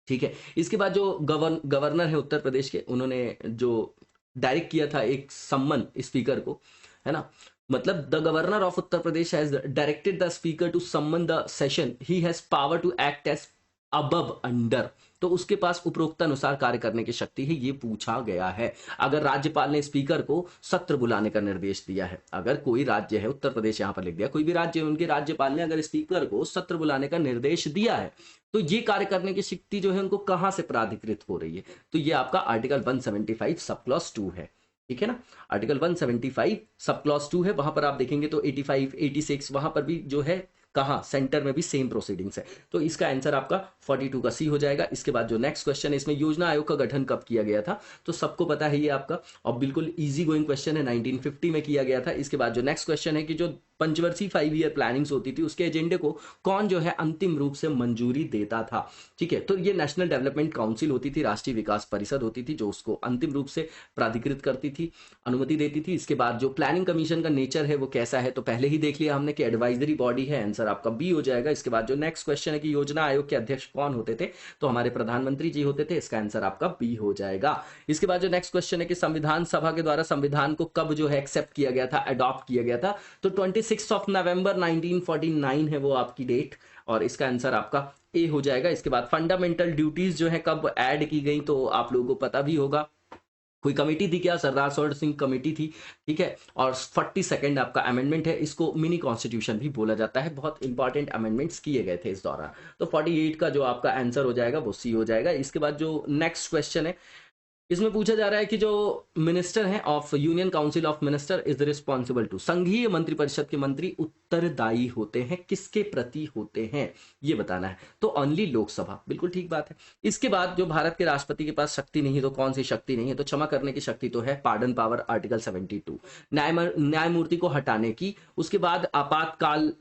ठीक है। इसके बाद जो गवर्नर है उत्तर प्रदेश के, उन्होंने जो डायरेक्ट किया था एक सम्मन स्पीकर को, है ना, मतलब the governor of Uttar Pradesh has directed the speaker to summon the session, he has power to act as above under, तो उसके पास उपरोक्त अनुसार कार्य करने की शक्ति है, ये पूछा गया है। अगर राज्यपाल ने स्पीकर को सत्र बुलाने का निर्देश दिया है, अगर कोई राज्य है, उत्तर प्रदेश यहां पर लिख दिया, कोई भी राज्य है, उनके राज्यपाल ने अगर स्पीकर को सत्र बुलाने का निर्देश दिया है, तो ये कार्य करने की शक्ति जो है उनको कहां से प्राधिकृत हो रही है, तो ये आपका आर्टिकल 175 सब क्लॉज 2 है, ठीक है ना। आर्टिकल 175 सब क्लॉज 2 है, वहां पर आप देखेंगे तो 85, 86 वहां पर भी जो है कहा सेंटर में भी सेम प्रोसीडिंग्स है, तो इसका आंसर आपका 42 का सी हो जाएगा। इसके बाद जो नेक्स्ट क्वेश्चन है, इसमें योजना आयोग का गठन कब किया गया था, तो सबको पता है ये आपका, और बिल्कुल इजी गोइंग क्वेश्चन है, 1950 में किया गया था। इसके बाद जो नेक्स्ट क्वेश्चन है कि जो पंचवर्षीय 5 ईयर प्लानिंग्स होती थी, उसके एजेंडे को कौन जो है अंतिम रूप से मंजूरी देता था, ठीक है, तो ये नेशनल डेवलपमेंट काउंसिल होती थी, राष्ट्रीय विकास परिषद होती थी, जो उसको अंतिम रूप से प्राधिकृत करती थी, अनुमति देती थी। इसके बाद जो प्लानिंग कमीशन का नेचर है वो कैसा है, तो पहले ही देख लिया हमने कि एडवाइजरी बॉडी है, आंसर आपका बी हो जाएगा। इसके बाद जो नेक्स्ट क्वेश्चन है कि योजना आयोग के अध्यक्ष कौन होते थे, तो हमारे प्रधानमंत्री जी होते थे, इसका आंसर आपका बी हो जाएगा। इसके बाद जो नेक्स्ट क्वेश्चन है कि संविधान सभा के द्वारा संविधान को कब जो है एक्सेप्ट किया गया था, अडॉप्ट किया गया था, तो 26 नवंबर 1949 है वो आपकी डेट, और इसका आंसर आपका ए हो जाएगा। इसके बाद फंडामेंटल ड्यूटीज जो है कब ऐड की गई, तो आप लोगों को पता भी होगा, कोई कमेटी थी क्या, सरदार सरोवर सिंह कमेटी थी, ठीक है, और 42nd आपका अमेंडमेंट है, इसको मिनी कॉन्स्टिट्यूशन भी बोला जाता है, बहुत इंपॉर्टेंट अमेंडमेंट्स किए गए थे इस दौरान, तो 48 का जो आपका आंसर हो जाएगा वो सी हो जाएगा। इसके बाद जो नेक्स्ट क्वेश्चन है, इसमें पूछा जा रहा है कि जो मिनिस्टर हैं of union council of minister is responsible to, संघीय मंत्रिपरिषद के मंत्री उत्तरदायी होते हैं, किसके प्रति होते हैं ये बताना है, तो ओनली लोकसभा, बिल्कुल ठीक बात है। इसके बाद जो भारत के राष्ट्रपति के पास शक्ति नहीं है, तो कौन सी शक्ति नहीं है, तो क्षमा करने की शक्ति तो है, पार्डन पावर आर्टिकल 72, न्यायमूर्ति को हटाने की, उसके बाद आपातकाल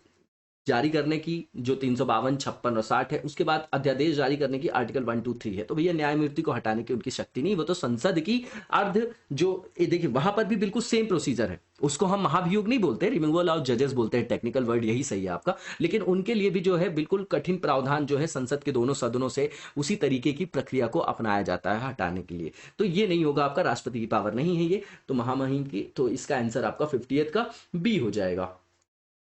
जारी करने की जो 352, 56 और 60 है, उसके बाद अध्यादेश जारी करने की आर्टिकल 1, 2, 3 है, तो भैया न्यायमूर्ति को हटाने की उनकी शक्ति नहीं, वो तो संसद की अर्ध जो देखिए वहां पर भी बिल्कुल सेम प्रोसीजर है, उसको हम महाभियोग नहीं बोलते, रिमूवल ऑफ जजेस बोलते हैं, टेक्निकल वर्ड यही सही है आपका, लेकिन उनके लिए भी जो है बिल्कुल कठिन प्रावधान जो है संसद के दोनों सदनों से उसी तरीके की प्रक्रिया को अपनाया जाता है हटाने के लिए, तो ये नहीं होगा आपका, राष्ट्रपति की पावर नहीं है ये, तो महामहिम की, तो इसका आंसर आपका 50th का बी हो जाएगा।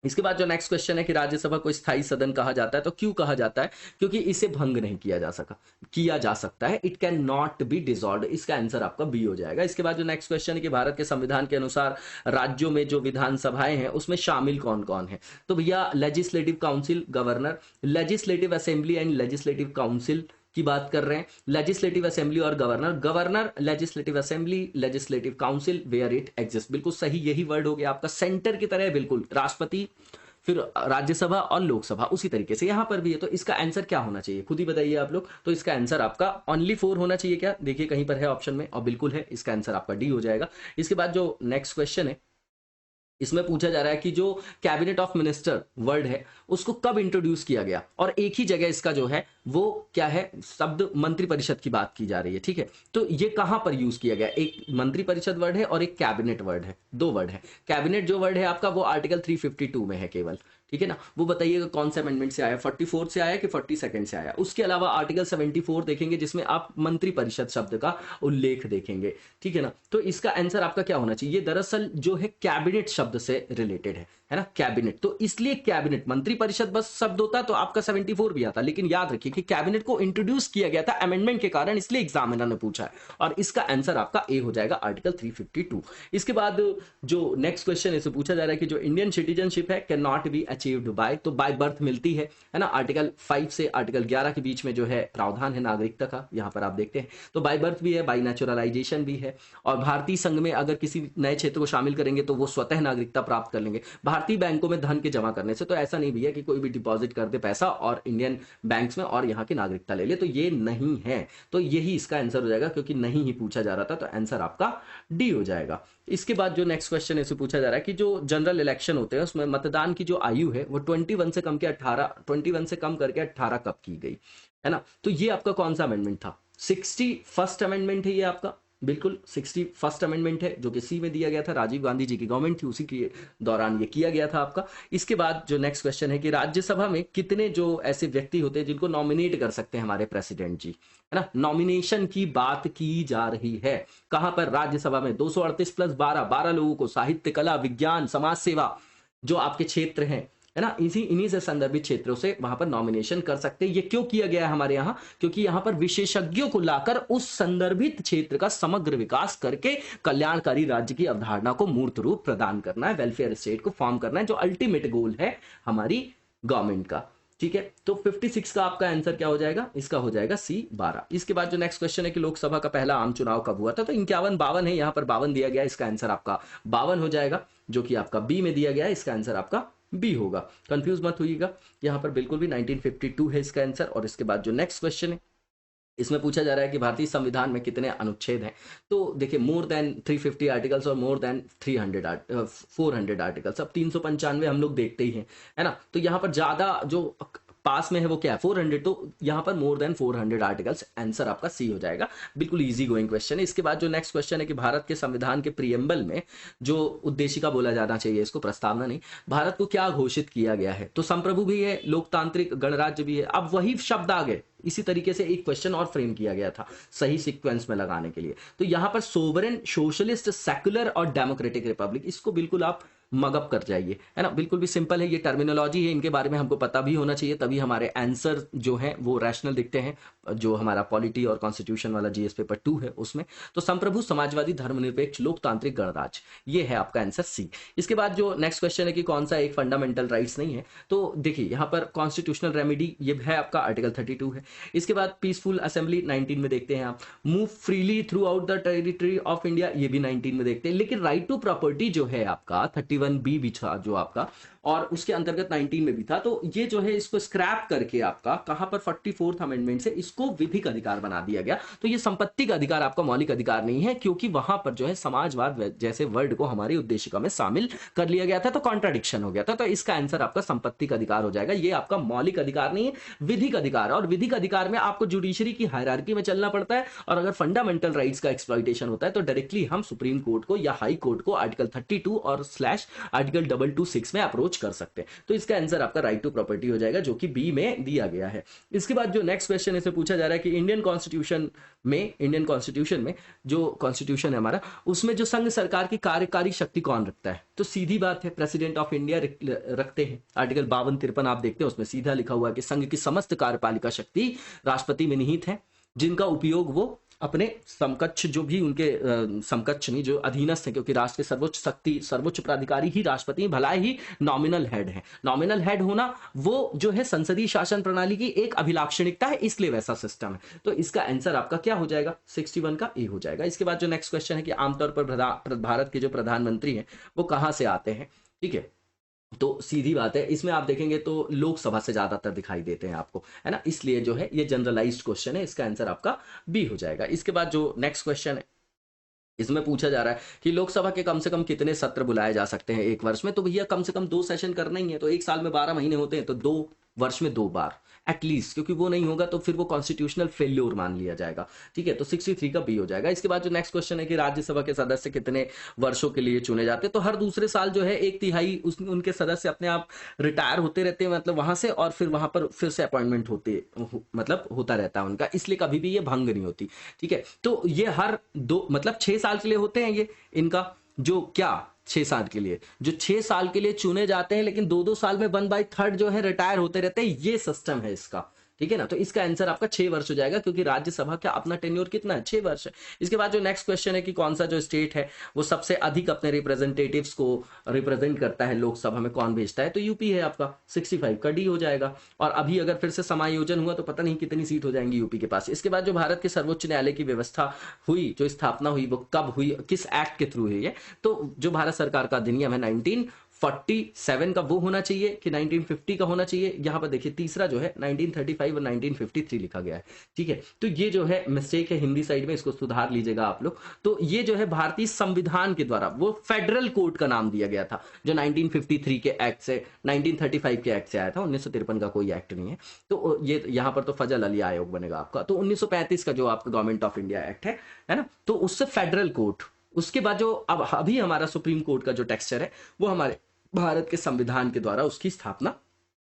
इसके बाद जो नेक्स्ट क्वेश्चन है कि राज्यसभा को स्थायी सदन कहा जाता है, तो क्यों कहा जाता है, क्योंकि इसे भंग नहीं किया जा सकता है, it can not be dissolved, इसका आंसर आपका बी हो जाएगा। इसके बाद जो नेक्स्ट क्वेश्चन है कि भारत के संविधान के अनुसार राज्यों में जो विधानसभाएं हैं उसमें शामिल कौन कौन है, तो भैया legislative council, governor, legislative assembly and legislative council की बात कर रहे हैं, लेजिस्लेटिव असेंबली और governor, legislative assembly, legislative council where it exist, बिल्कुल सही यही वर्ड हो गया आपका, सेंटर की तरह बिल्कुल, राष्ट्रपति फिर राज्यसभा और लोकसभा उसी तरीके से यहां पर भी है, तो इसका आंसर क्या होना चाहिए खुद ही बताइए आप लोग, तो इसका आंसर आपका ओनली 4 होना चाहिए क्या, देखिए कहीं पर है ऑप्शन में, और बिल्कुल है, इसका आंसर आपका डी हो जाएगा। इसके बाद जो नेक्स्ट क्वेश्चन है, इसमें पूछा जा रहा है कि जो कैबिनेट ऑफ मिनिस्टर वर्ड है उसको कब इंट्रोड्यूस किया गया, और एक ही जगह इसका जो है वो क्या है, शब्द मंत्रिपरिषद की बात की जा रही है, ठीक है, तो ये कहां पर यूज किया गया, एक मंत्रिपरिषद वर्ड है और एक कैबिनेट वर्ड है, 2 वर्ड है। कैबिनेट जो वर्ड है आपका वो आर्टिकल 352 में है केवल, ठीक है ना, वो बताइएगा कौन से अमेंडमेंट से आया, 44 से आया कि 42nd से आया। उसके अलावा आर्टिकल 74 देखेंगे जिसमें आप मंत्रिपरिषद शब्द का उल्लेख देखेंगे, ठीक है ना, तो इसका आंसर आपका क्या होना चाहिए, दरअसल जो है कैबिनेट शब्द से रिलेटेड है ना, कैबिनेट, तो इसलिए कैबिनेट, मंत्रिपरिषद बस शब्द होता तो आपका 74 भी आता, लेकिन याद रखिए कि कैबिनेट को इंट्रोड्यूस किया गया था अमेंडमेंट के कारण, इसलिए एग्जामिनर ने पूछा है, और इसका आंसर आपका ए हो जाएगा, आर्टिकल 352। इसके बाद जो नेक्स्ट क्वेश्चन है पूछा जा रहा है कि जो इंडियन सिटीजनशिप है can not be achieved by, तो बाय बर्थ मिलती है ना, आर्टिकल 5 से आर्टिकल 11 के बीच में जो है प्रावधान है नागरिकता का, यहां पर आप देखते हैं, तो बाय बर्थ भी है, बाय नेचुरलाइजेशन भी है, और भारतीय संघ में अगर किसी नए क्षेत्र को शामिल करेंगे तो वो स्वतः नागरिकता प्राप्त कर लेंगे। भारतीय बैंकों में धन के जमा करने से। तो ऐसा नहीं भैया कि कोई भी डिपॉजिट कर दे पैसा और इंडियन बैंक्स में और यहाँ की नागरिकता ले ले, तो ये नहीं है। तो यही इसका आंसर हो जाएगा, क्योंकि नहीं ही पूछा जा रहा था, तो आंसर आपका डी हो जाएगा। इसके बाद जो नेक्स्ट क्वेश्चन है, इसे पूछा जा रहा है कि जो जनरल इलेक्शन होते हैं उसमें मतदान की जो आयु है वो 21 से कम करके 18 कब की गई, है ना। तो ये आपका कौन सा अमेंडमेंट था? 61st अमेंडमेंट है ये आपका, बिल्कुल 61st अमेंडमेंट है, जो कि सी में दिया गया था। राजीव गांधी जी की गवर्नमेंट थी, उसी के दौरान ये किया गया था आपका। इसके बाद जो नेक्स्ट क्वेश्चन है कि राज्यसभा में कितने जो ऐसे व्यक्ति होते हैं जिनको नॉमिनेट कर सकते हैं हमारे प्रेसिडेंट जी, है ना। नॉमिनेशन की बात की जा रही है कहां पर? राज्यसभा में 238 + 12 लोगों को साहित्य, कला, विज्ञान, समाज सेवा जो आपके क्षेत्र हैं, है ना, इन्हीं से संदर्भित क्षेत्रों से वहां पर नॉमिनेशन कर सकते हैं। ये क्यों किया गया है हमारे यहाँ? क्योंकि यहाँ पर विशेषज्ञों को लाकर उस संदर्भित क्षेत्र का समग्र विकास करके कल्याणकारी राज्य की अवधारणा को मूर्त रूप प्रदान करना है, वेलफेयर स्टेट को फॉर्म करना है, जो अल्टीमेट गोल है हमारी गवर्नमेंट का। ठीक है, तो 56 का आपका आंसर क्या हो जाएगा? इसका हो जाएगा सी 12। इसके बाद जो नेक्स्ट क्वेश्चन है कि लोकसभा का पहला आम चुनाव कब हुआ था? तो 51-52 है, यहाँ पर 52 दिया गया, इसका आंसर आपका 52 हो जाएगा, जो कि आपका बी में दिया गया है, इसका आंसर आपका बी होगा। कंफ्यूज मत होइएगा, यहाँ पर बिल्कुल भी 1952 है इसका आंसर। और इसके बाद जो नेक्स्ट क्वेश्चन है, इसमें पूछा जा रहा है कि भारतीय संविधान में कितने अनुच्छेद हैं? तो देखिए, मोर देन 350 आर्टिकल्स और मोर देन 400 आर्टिकल्स। अब 395 हम लोग देखते ही हैं, है ना। तो यहाँ पर ज्यादा जो पास में है वो क्या है? 400, तो यहाँ पर मोर देन 400 आर्टिकल्स, आंसर आपका सी हो जाएगा। बिल्कुल इजी गोइंग क्वेश्चन है। इसके बाद जो नेक्स्ट क्वेश्चन है कि भारत के संविधान के प्रियम्बल में जो उद्देशिका बोला जाना चाहिए, इसको प्रस्तावना नहीं, भारत को क्या घोषित किया गया है? तो संप्रभु भी है, लोकतांत्रिक गणराज्य भी है। अब वही शब्द आ गए, इसी तरीके से एक क्वेश्चन और फ्रेम किया गया था सही सीक्वेंस में लगाने के लिए। तो यहां पर सोवरेन, सोशलिस्ट, सेक्युलर और डेमोक्रेटिक रिपब्लिक, इसको बिल्कुल आप मगअप कर जाइए, है ना। बिल्कुल भी सिंपल है, ये टर्मिनोलॉजी है, इनके बारे में हमको पता भी होना चाहिए, तभी हमारे आंसर जो है वो रैशनल दिखते हैं। जो हमारा पॉलिटी और कॉन्स्टिट्यूशन वाला जीएस पेपर 2 है उसमें, तो संप्रभु, समाजवादी, धर्मनिरपेक्ष, लोकतांत्रिक गणराज्य, ये है आपका आंसर सी। इसके बाद जो नेक्स्ट क्वेश्चन है कि कौन सा एक फंडामेंटल राइट्स नहीं है? तो देखिए, यहाँ पर कॉन्स्टिट्यूशनल रेमेडी ये है आपका, आर्टिकल 32 है। इसके बाद पीसफुल असेंबली 19 में देखते हैं आप। Move freely through out the territory of India, ये भी 19 में देखते हैं। लेकिन राइट टू प्रॉपर्टी जो है आपका 31B भी था जो आपका, और उसके अंतर्गत 19 में भी था। तो ये जो है इसको स्क्रैप करके आपका कहां पर 44th अमेंडमेंट से इसको विधिक अधिकार बना दिया गया। तो ये संपत्ति का अधिकार आपका मौलिक अधिकार नहीं है, क्योंकि वहां पर जो है समाजवाद जैसे वर्ड को हमारी उद्देशिका में शामिल कर लिया गया था, तो कॉन्ट्राडिक्शन हो गया था। तो इसका आंसर आपका संपत्ति का अधिकार हो जाएगा। ये आपका मौलिक अधिकार नहीं है, विधिक अधिकार। और विधिक अधिकार में आपको जुडिशरी की हायरार्की में चलना पड़ता है, और अगर फंडामेंटल राइट्स का एक्सप्लॉइटेशन होता है तो डायरेक्टली हम सुप्रीम कोर्ट को या हाई कोर्ट को आर्टिकल 32 और / आर्टिकल 226 में अप्रोच कर सकते हैं। तो इसका आंसर आपका राइट टू प्रॉपर्टी हो जाएगा, जो कि बी में दिया गया है। इसके बाद जो नेक्स्ट क्वेश्चन इसे पूछा जा रहा है कि इंडियन कॉन्स्टिट्यूशन में जो कॉन्स्टिट्यूशन है हमारा, उसमें जो संघ सरकार की कार्यकारी शक्ति कौन रखता है? तो सीधी बात है, प्रेसिडेंट ऑफ इंडिया रखते हैं। आर्टिकल 52-53 आप देखते हैं, उसमें सीधा लिखा हुआ है कि संघ की समस्त कार्यपालिका शक्ति राष्ट्रपति में निहित है, जिनका उपयोग वो अपने समकक्ष, जो भी उनके समकक्ष नहीं, जो अधीनस्थ है, क्योंकि राष्ट्र के सर्वोच्च प्राधिकारी ही राष्ट्रपति, भला ही नॉमिनल हेड है। नॉमिनल हेड होना वो जो है संसदीय शासन प्रणाली की एक अभिलाक्षणिकता है, इसलिए वैसा सिस्टम है। तो इसका आंसर आपका क्या हो जाएगा? 61 का ए हो जाएगा। इसके बाद जो नेक्स्ट क्वेश्चन है कि आमतौर पर भारत के जो प्रधानमंत्री हैं वो कहां से आते हैं? ठीक है, तो सीधी बात है, इसमें आप देखेंगे तो लोकसभा से ज्यादातर दिखाई देते हैं आपको, है ना। इसलिए जो है ये जनरलाइज्ड क्वेश्चन है, इसका आंसर आपका बी हो जाएगा। इसके बाद जो नेक्स्ट क्वेश्चन है, इसमें पूछा जा रहा है कि लोकसभा के कम से कम कितने सत्र बुलाए जा सकते हैं एक वर्ष में? तो भैया कम से कम 2 सेशन करना ही है, तो एक साल में 12 महीने होते हैं, तो 2 वर्ष में 2 बार एटलीस्ट, क्योंकि वो नहीं होगा तो फिर वो कॉन्स्टिट्यूशनल फेल्योर मान लिया जाएगा। ठीक है, तो 63 का बी हो जाएगा। इसके बाद जो नेक्स्ट क्वेश्चन है कि राज्यसभा के सदस्य कितने वर्षों के लिए चुने जाते हैं? तो हर दूसरे साल जो है 1/3 उनके सदस्य अपने आप रिटायर होते रहते हैं, मतलब वहां से, और फिर वहां पर फिर से अपॉइंटमेंट मतलब होता रहता है उनका, इसलिए कभी भी ये भंग नहीं होती। ठीक है, तो ये हर 6 साल के लिए होते हैं ये, इनका जो क्या 6 साल के लिए, जो 6 साल के लिए चुने जाते हैं, लेकिन 2-2 साल में 1/3 जो है रिटायर होते रहते हैं, ये सिस्टम है इसका। ठीक है ना, तो इसका आंसर आपका 6 वर्ष हो जाएगा, क्योंकि राज्यसभा का अपना टेन्योर कितना है? 6 वर्ष है। इसके बाद जो नेक्स्ट क्वेश्चन है कि कौन सा जो स्टेट है वो सबसे अधिक अपने रिप्रेजेंटेटिव्स को रिप्रेजेंट करता है लोकसभा में, कौन भेजता है? तो यूपी है आपका, 65 का डी हो जाएगा। और अभी अगर फिर से समायोजन हुआ तो पता नहीं कितनी सीट हो जाएंगी यूपी के पास। इसके बाद जो भारत के सर्वोच्च न्यायालय की व्यवस्था हुई, जो स्थापना हुई, वो कब हुई, किस एक्ट के थ्रू हुई है? तो जो भारत सरकार का अधिनियम है 1947 का वो होना चाहिए कि 1950 का होना चाहिए। यहां पर देखिए तीसरा जो है 1935 और 1953 लिखा गया है, ठीक है। तो ये जो है मिस्टेक है हिंदी साइड में, इसको सुधार लीजिएगा आप लोग। तो ये जो है भारतीय संविधान के द्वारा वो फेडरल कोड का नाम दिया गया था, जो 1953 के एक्ट से 1935 के एक्ट से आया था, 1953 का कोई एक्ट नहीं है। तो ये यहां पर तो फजल अली आयोग बनेगा आपका। तो 1935 का जो आपका गवर्नमेंट ऑफ इंडिया एक्ट है ना, तो उससे फेडरल कोड। उसके बाद जो अब अभी हमारा सुप्रीम कोर्ट का जो टेक्सचर है वो हमारे भारत के संविधान के द्वारा उसकी स्थापना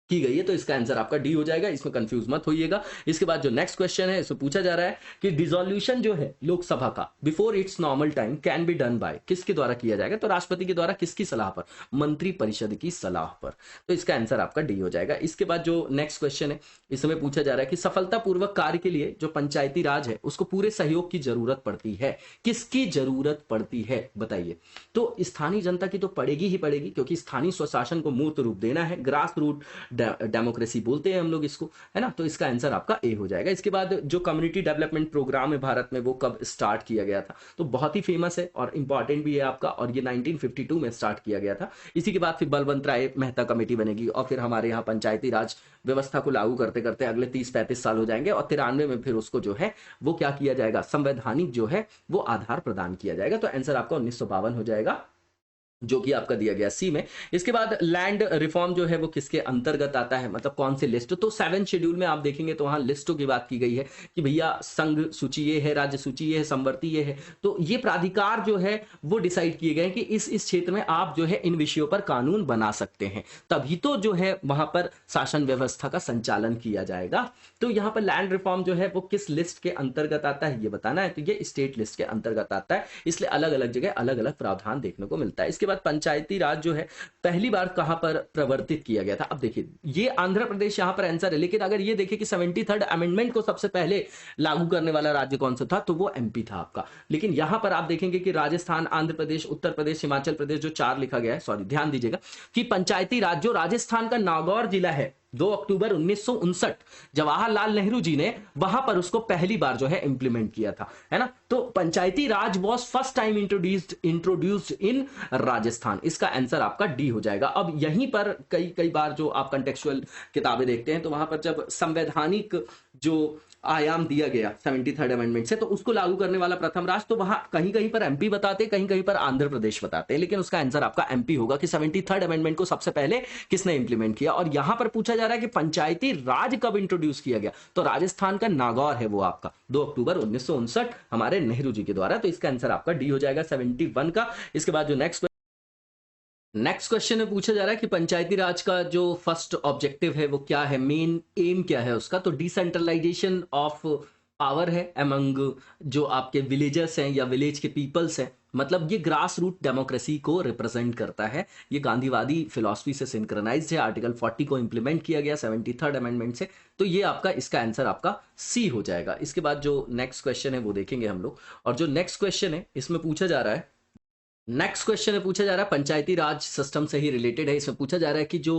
की गई है। तो इसका आंसर आपका डी हो जाएगा, इसमें कंफ्यूज मत होइएगा। इसके बाद जो नेक्स्ट क्वेश्चन है इसमें पूछा जा रहा है कि डिसोल्यूशन जो है लोकसभा का before it's normal time can be done by, किसके द्वारा किया जाएगा? तो राष्ट्रपति के द्वारा, किसकी सलाह पर? मंत्री परिषद की सलाह पर। तो इसका आंसर आपका डी हो जाएगा। इसके बाद जो नेक्स्ट क्वेश्चन है इसमें पूछा जा रहा है कि सफलतापूर्वक कार्य के लिए जो पंचायती राज है उसको पूरे सहयोग की जरूरत पड़ती है, किसकी जरूरत पड़ती है बताइए? तो स्थानीय जनता की तो पड़ेगी ही पड़ेगी, क्योंकि स्थानीय स्वशासन को मूर्त रूप देना है, ग्रास रूट डेमोक्रेसी बोलते हैं हम लोग इसको, है ना। तो इसका आंसर आपका ए हो जाएगा। इसके बाद जो कम्युनिटी डेवलपमेंट प्रोग्राम है भारत में वो कब स्टार्ट किया गया था? तो बहुत ही फेमस है और इंपॉर्टेंट भी है आपका, और ये 1952 में स्टार्ट किया गया था। इसी के बाद फिर बलवंत राय मेहता कमेटी बनेगी और फिर हमारे यहाँ पंचायती राज व्यवस्था को लागू करते करते अगले 30-35 साल हो जाएंगे और 93 में फिर उसको जो है वो क्या किया जाएगा? संवैधानिक जो है वो आधार प्रदान किया जाएगा। तो आंसर आपका 1952 हो जाएगा, जो कि आपका दिया गया सी में। इसके बाद लैंड रिफॉर्म जो है वो किसके अंतर्गत आता है, मतलब कौन से लिस्ट? तो 7 शेड्यूल में आप देखेंगे तो वहां लिस्टों की बात की गई है कि भैया संघ सूची ये है, राज्य सूची ये है, संवर्ती ये है। तो ये प्राधिकार जो है वो डिसाइड किए गए कि इस क्षेत्र में आप जो है इन विषयों पर कानून बना सकते हैं, तभी तो जो है वहां पर शासन व्यवस्था का संचालन किया जाएगा। तो यहाँ पर लैंड रिफॉर्म जो है वो किस लिस्ट के अंतर्गत आता है ये बताना है। तो ये स्टेट लिस्ट के अंतर्गत आता है, इसलिए अलग अलग जगह अलग अलग प्रावधान देखने को मिलता है। इसके बाद पंचायती राज जो है पहली बार कहां पर प्रवर्तित किया गया था? अब देखिए ये आंध्र प्रदेश यहां पर आंसर है, लेकिन अगर ये देखिए कि 73rd अमेंडमेंट को सबसे पहले लागू करने वाला राज्य कौन सा था, तो वो एमपी था आपका। लेकिन यहां पर आप देखेंगे कि राजस्थान, आंध्र प्रदेश, उत्तर प्रदेश, हिमाचल प्रदेश जो 4 लिखा गया है, सॉरी ध्यान दीजिएगा कि पंचायती राज जो राजस्थान का नागौर जिला है 2 अक्टूबर 1959 जवाहरलाल नेहरू जी ने वहां पर उसको पहली बार जो है इंप्लीमेंट किया था, है ना। तो Panchayati Raj was first time introduced in Rajasthan. इसका आंसर आपका डी हो जाएगा। अब यहीं पर कई बार जो आप कंटेक्चुअल किताबें देखते हैं तो वहां पर जब संवैधानिक जो आयाम दिया गया 73rd अमेंडमेंट से, तो उसको लागू करने वाला प्रथम राष्ट्र, तो वहां कहीं कहीं पर एमपी बताते, कहीं कहीं पर आंध्र प्रदेश बताते हैं, लेकिन उसका आंसर आपका एमपी होगा कि 73rd अमेंडमेंट को सबसे पहले किसने इंप्लीमेंट किया। और यहां पर पूछा जा रहा है कि पंचायती राज कब इंट्रोड्यूस किया गया, तो राजस्थान का नागौर है वो आपका 2 अक्टूबर 1959 हमारे नेहरू जी के द्वारा। तो इसका आंसर आपका डी हो जाएगा 71 का। इसके बाद जो नेक्स्ट क्वेश्चन में पूछा जा रहा है कि पंचायती राज का जो फर्स्ट ऑब्जेक्टिव है वो क्या है, मेन एम क्या है उसका? तो डिसेंट्रलाइजेशन ऑफ पावर है अमंग जो आपके विलेजर्स हैं या विलेज के पीपल्स हैं, मतलब ये ग्रास रूट डेमोक्रेसी को रिप्रेजेंट करता है। ये गांधीवादी फिलॉसफी से सिंक्रोनाइज्ड है। आर्टिकल 40 को इंप्लीमेंट किया गया 73rd अमेंडमेंट से। तो ये आपका इसका आंसर आपका सी हो जाएगा। इसके बाद जो नेक्स्ट क्वेश्चन है वो देखेंगे हम लोग, और जो नेक्स्ट क्वेश्चन है इसमें पूछा जा रहा है पंचायती राज सिस्टम से ही रिलेटेड है। इसमें पूछा जा रहा है कि जो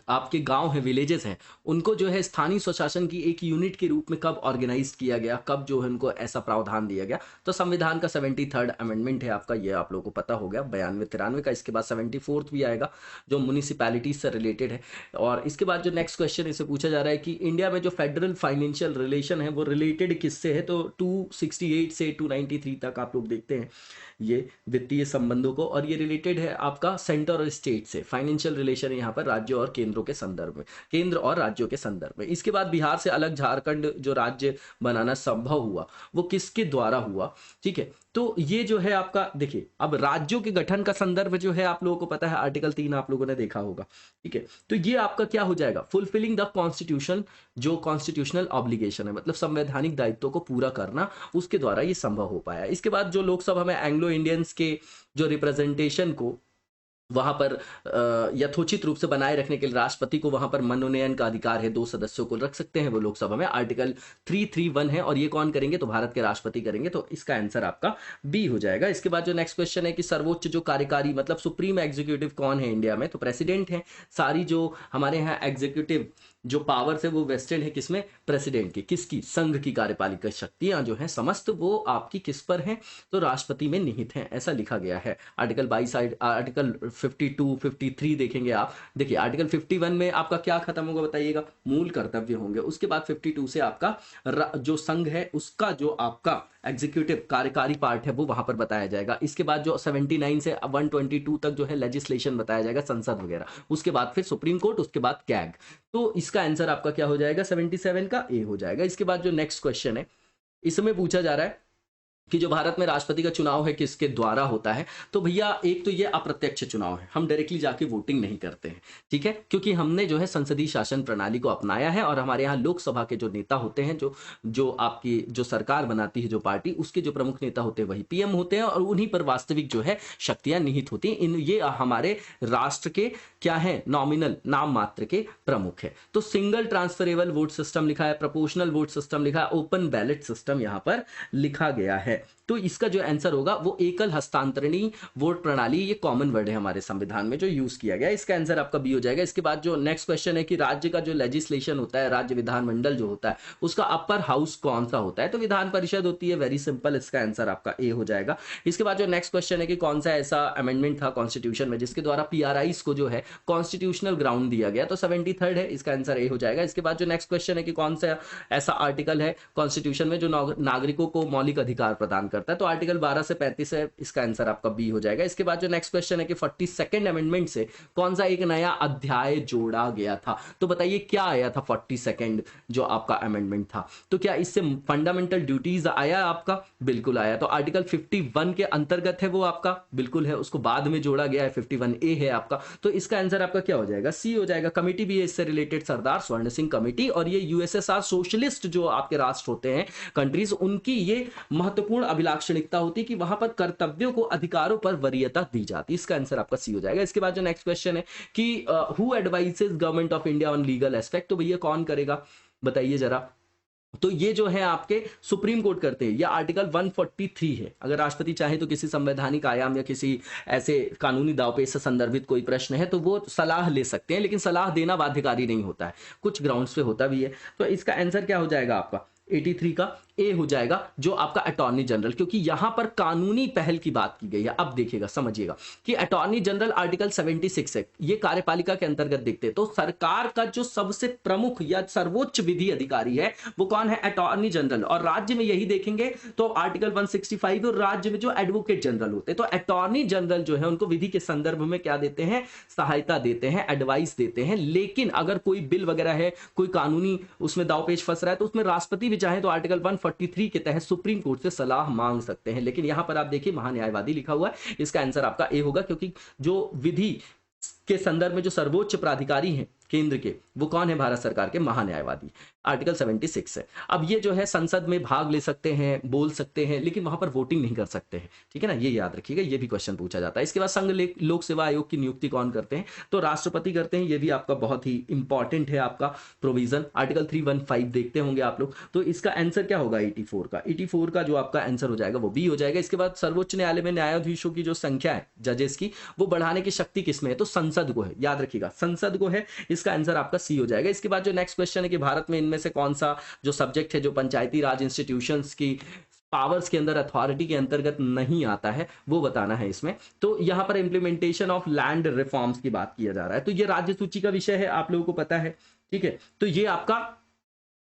आपके गांव हैं, विलेजेस हैं, उनको जो है स्थानीय स्वशासन की एक यूनिट के रूप में कब ऑर्गेनाइज किया गया, कब जो है उनको ऐसा प्रावधान दिया गया? तो संविधान का 73rd अमेंडमेंट है आपका, ये आप लोगों को पता हो गया 92-93 का। इसके बाद 74th भी आएगा जो म्यूनिसिपैलिटीज से रिलेटेड है। और इसके बाद जो नेक्स्ट क्वेश्चन इसे पूछा जा रहा है कि इंडिया में जो फेडरल फाइनेंशियल रिलेशन है वो रिलेटेड किससे है? तो 268 से 293 तक आप लोग देखते हैं ये वित्तीय संबंधों को, और ये रिलेटेड है आपका सेंटर और स्टेट से। फाइनेंशियल रिलेशन है यहाँ पर राज्यों और केंद्रों के संदर्भ में, केंद्र और राज्यों के संदर्भ में। इसके बाद बिहार से अलग झारखंड जो राज्य बनाना संभव हुआ वो किसके द्वारा हुआ? ठीक है, तो ये जो है आपका देखिए, अब राज्यों के गठन का संदर्भ जो है आप लोगों को पता है, आर्टिकल 3 आप लोगों ने देखा होगा। ठीक है, तो ये आपका क्या हो जाएगा? फुलफिलिंग द कॉन्स्टिट्यूशन, जो कॉन्स्टिट्यूशनल ऑब्लिगेशन है, मतलब संवैधानिक दायित्वों को पूरा करना, उसके द्वारा ये संभव हो पाया। इसके बाद जो लोकसभा में एंग्लो इंडियंस के जो रिप्रेजेंटेशन को वहां पर यथोचित रूप से बनाए रखने के लिए राष्ट्रपति को वहां पर मनोनयन का अधिकार है, 2 सदस्यों को रख सकते हैं वो लोकसभा में, आर्टिकल 331 है। और ये कौन करेंगे? तो भारत के राष्ट्रपति करेंगे। तो इसका आंसर आपका बी हो जाएगा। इसके बाद जो नेक्स्ट क्वेश्चन है कि सर्वोच्च जो कार्यकारी मतलब सुप्रीम एग्जीक्यूटिव कौन है इंडिया में? तो प्रेसिडेंट है। सारी जो हमारे यहाँ एग्जीक्यूटिव जो पावर्स है वो वेस्टेड है किसमें, प्रेसिडेंट की, किसकी, संघ की कार्यपालिका शक्तियां जो है समस्त वो आपकी किस पर हैं, तो राष्ट्रपति में निहित हैं, ऐसा लिखा गया है। आर्टिकल 22 आर्टिकल 52 53 देखेंगे आप। देखिए आर्टिकल 51 में आपका क्या खत्म होगा बताइएगा, मूल कर्तव्य होंगे। उसके बाद 52 से आपका जो संघ है उसका जो आपका एग्जीक्यूटिव कार्यकारी पार्ट है वो वहां पर बताया जाएगा। इसके बाद जो 79 से 122 तक जो है लेजिस्लेशन बताया जाएगा, संसद वगैरह। उसके बाद फिर सुप्रीम कोर्ट, उसके बाद कैग। तो इसका आंसर आपका क्या हो जाएगा, 77 का ए हो जाएगा। इसके बाद जो नेक्स्ट क्वेश्चन है इसमें पूछा जा रहा है कि जो भारत में राष्ट्रपति का चुनाव है किसके द्वारा होता है, तो भैया एक तो ये अप्रत्यक्ष चुनाव है, हम डायरेक्टली जाके वोटिंग नहीं करते हैं, ठीक है, क्योंकि हमने जो है संसदीय शासन प्रणाली को अपनाया है और हमारे यहाँ लोकसभा के जो नेता होते हैं, जो आपकी जो सरकार बनाती है जो पार्टी, उसके जो प्रमुख नेता होते हैं वही पीएम होते हैं और उन्हीं पर वास्तविक जो है शक्तियां निहित होती हैं। ये हमारे राष्ट्र के क्या है, नॉमिनल, नाम मात्र के प्रमुख है। तो सिंगल ट्रांसफरेबल वोट सिस्टम लिखा है, प्रोपोर्शनल वोट सिस्टम लिखा है, ओपन बैलेट सिस्टम यहां पर लिखा गया है। तो इसका जो आंसर होगा वो एकल हस्तांतरणीय वोट प्रणाली, ये कॉमन वर्ड है हमारे संविधान में जो यूज किया गया है, इसका आंसर आपका बी हो जाएगा। इसके बाद जो नेक्स्ट क्वेश्चन है कि राज्य का जो लेजिस्लेशन होता है, राज्य विधानमंडल जो होता है, उसका अपर हाउस कौन सा होता है, तो विधान परिषद होती है, वेरी सिंपल, इसका आंसर आपका ए हो जाएगा। इसके बाद जो नेक्स्ट क्वेश्चन है कि कौन सा ऐसा अमेंडमेंट था कॉन्स्टिट्यूशन में जिसके द्वारा पीआरआईस को जो है कॉन्स्टिट्यूशनल ग्राउंड दिया गया, तो 73 है, इसका आंसर ए हो जाएगा। इसके बाद जो नेक्स्ट क्वेश्चन है कि कौन सा ऐसा आर्टिकल है कॉन्स्टिट्यूशन में जो नागरिकों को मौलिक अधिकार प्रदान करता है, तो आर्टिकल 12 से 35 है, इसका आंसर आपका बी हो जाएगा। इसके बाद जो नेक्स्ट क्वेश्चन है कि 42nd अमेंडमेंट से कौन सा एक नया अध्याय जोड़ा गया था, तो बताइए क्या आया था 42nd जो आपका अमेंडमेंट था, तो क्या इससे फंडामेंटल ड्यूटीज आया आपका, बिल्कुल आया। तो आर्टिकल 51 के अंतर्गत है वो आपका, बिल्कुल है, उसको बाद में जोड़ा गया है, 51A है आपका। तो इसका आंसर आपका क्या हो जाएगा, सी हो जाएगा। कमिटी भी है इससे रिलेटेड, सरदार स्वर्ण सिंह कमेटी, और ये यूएसएसआर सोशलिस्ट जो आपके राष्ट्र होते हैं, कंट्रीज, उनकी ये महत्वपूर्ण अभिलाक्षणिकता होती है कि वहां पर कर्तव्यों को, अधिकारों पर वरीयता दी जाती है, इसका आंसर आपका सी हो जाएगा। इसके बाद जो नेक्स्ट क्वेश्चन है कि who advices government of India on legal aspect, तो भैया कौन करेगा बताइए जरा, तो ये जो है आपके सुप्रीम कोर्ट करते हैं, या आर्टिकल 143 है। अगर राष्ट्रपति चाहे तो किसी संवैधानिक आयाम या किसी ऐसे कानूनी दावपेच से संदर्भित कोई प्रश्न है तो वो सलाह ले सकते हैं, लेकिन सलाह देना बाध्यकारी नहीं होता है, कुछ ग्राउंड्स पे होता भी है। तो इसका आंसर क्या हो जाएगा आपका, 83 का ए हो जाएगा, जो आपका अटॉर्नी जनरल, क्योंकि यहां पर कानूनी पहल की बात की गई है। अब देखिएगा, समझिएगा कि अटॉर्नी जनरल आर्टिकल 76 है, ये कार्यपालिका के अंतर्गत देखते हैं, तो सरकार का जो सबसे प्रमुख या सर्वोच्च विधि अधिकारी है वो कौन है, अटॉर्नी जनरल। और राज्य में यही देखेंगे तो आर्टिकल 165, और राज्य में जो एडवोकेट जनरल होते हैं, तो अटॉर्नी जनरल जो है उनको विधि के संदर्भ में क्या देते हैं, सहायता देते हैं, एडवाइस देते हैं। लेकिन अगर कोई बिल वगैरह है, कोई कानूनी उसमें दावपेच फंस रहा है, तो उसमें राष्ट्रपति भी चाहे तो आर्टिकल 143 के तहत सुप्रीम कोर्ट से सलाह मांग सकते हैं। लेकिन यहां पर आप देखिए महान्यायवादी लिखा हुआ है, इसका आंसर आपका ए होगा, क्योंकि जो विधि के संदर्भ में जो सर्वोच्च प्राधिकारी हैं केंद्र के, वो कौन है, भारत सरकार के महान्यायवादी, आर्टिकल 76 है। अब ये जो है संसद में भाग ले सकते हैं, बोल सकते हैं, लेकिन वहां पर वोटिंग नहीं कर सकते हैं, ठीक है ना, ये याद रखिएगा, ये भी क्वेश्चन पूछा जाता है। इसके बाद संघ लोक सेवा आयोग की नियुक्ति कौन करते हैं, तो राष्ट्रपति करते हैं, ये भी आपका बहुत ही इंपॉर्टेंट है आपका प्रोविजन, आर्टिकल 315 देखते होंगे आप लोग। तो इसका आंसर क्या होगा, 84 का जो आपका आंसर हो जाएगा वो बी हो जाएगा। इसके बाद सर्वोच्च न्यायालय में न्यायाधीशों की जो संख्या है जजेस की, वो बढ़ाने की शक्ति किसमें है, तो संसद को है, याद रखिएगा, संसद को है, इसका आंसर आपका सी हो जाएगा। इसके बाद जो नेक्स्ट क्वेश्चन है कि भारत में इनमें से कौन सा जो सब्जेक्ट है जो पंचायती राज इंस्टीट्यूशंस की पावर्स के अंदर, अथॉरिटी के अंतर्गत नहीं आता है, वो बताना है इसमें। तो यहां पर इंप्लीमेंटेशन ऑफ लैंड रिफॉर्म्स की बात किया जा रहा है, तो ये राज्य सूची का विषय है, आप लोगों को पता है, ठीक है, तो ये आपका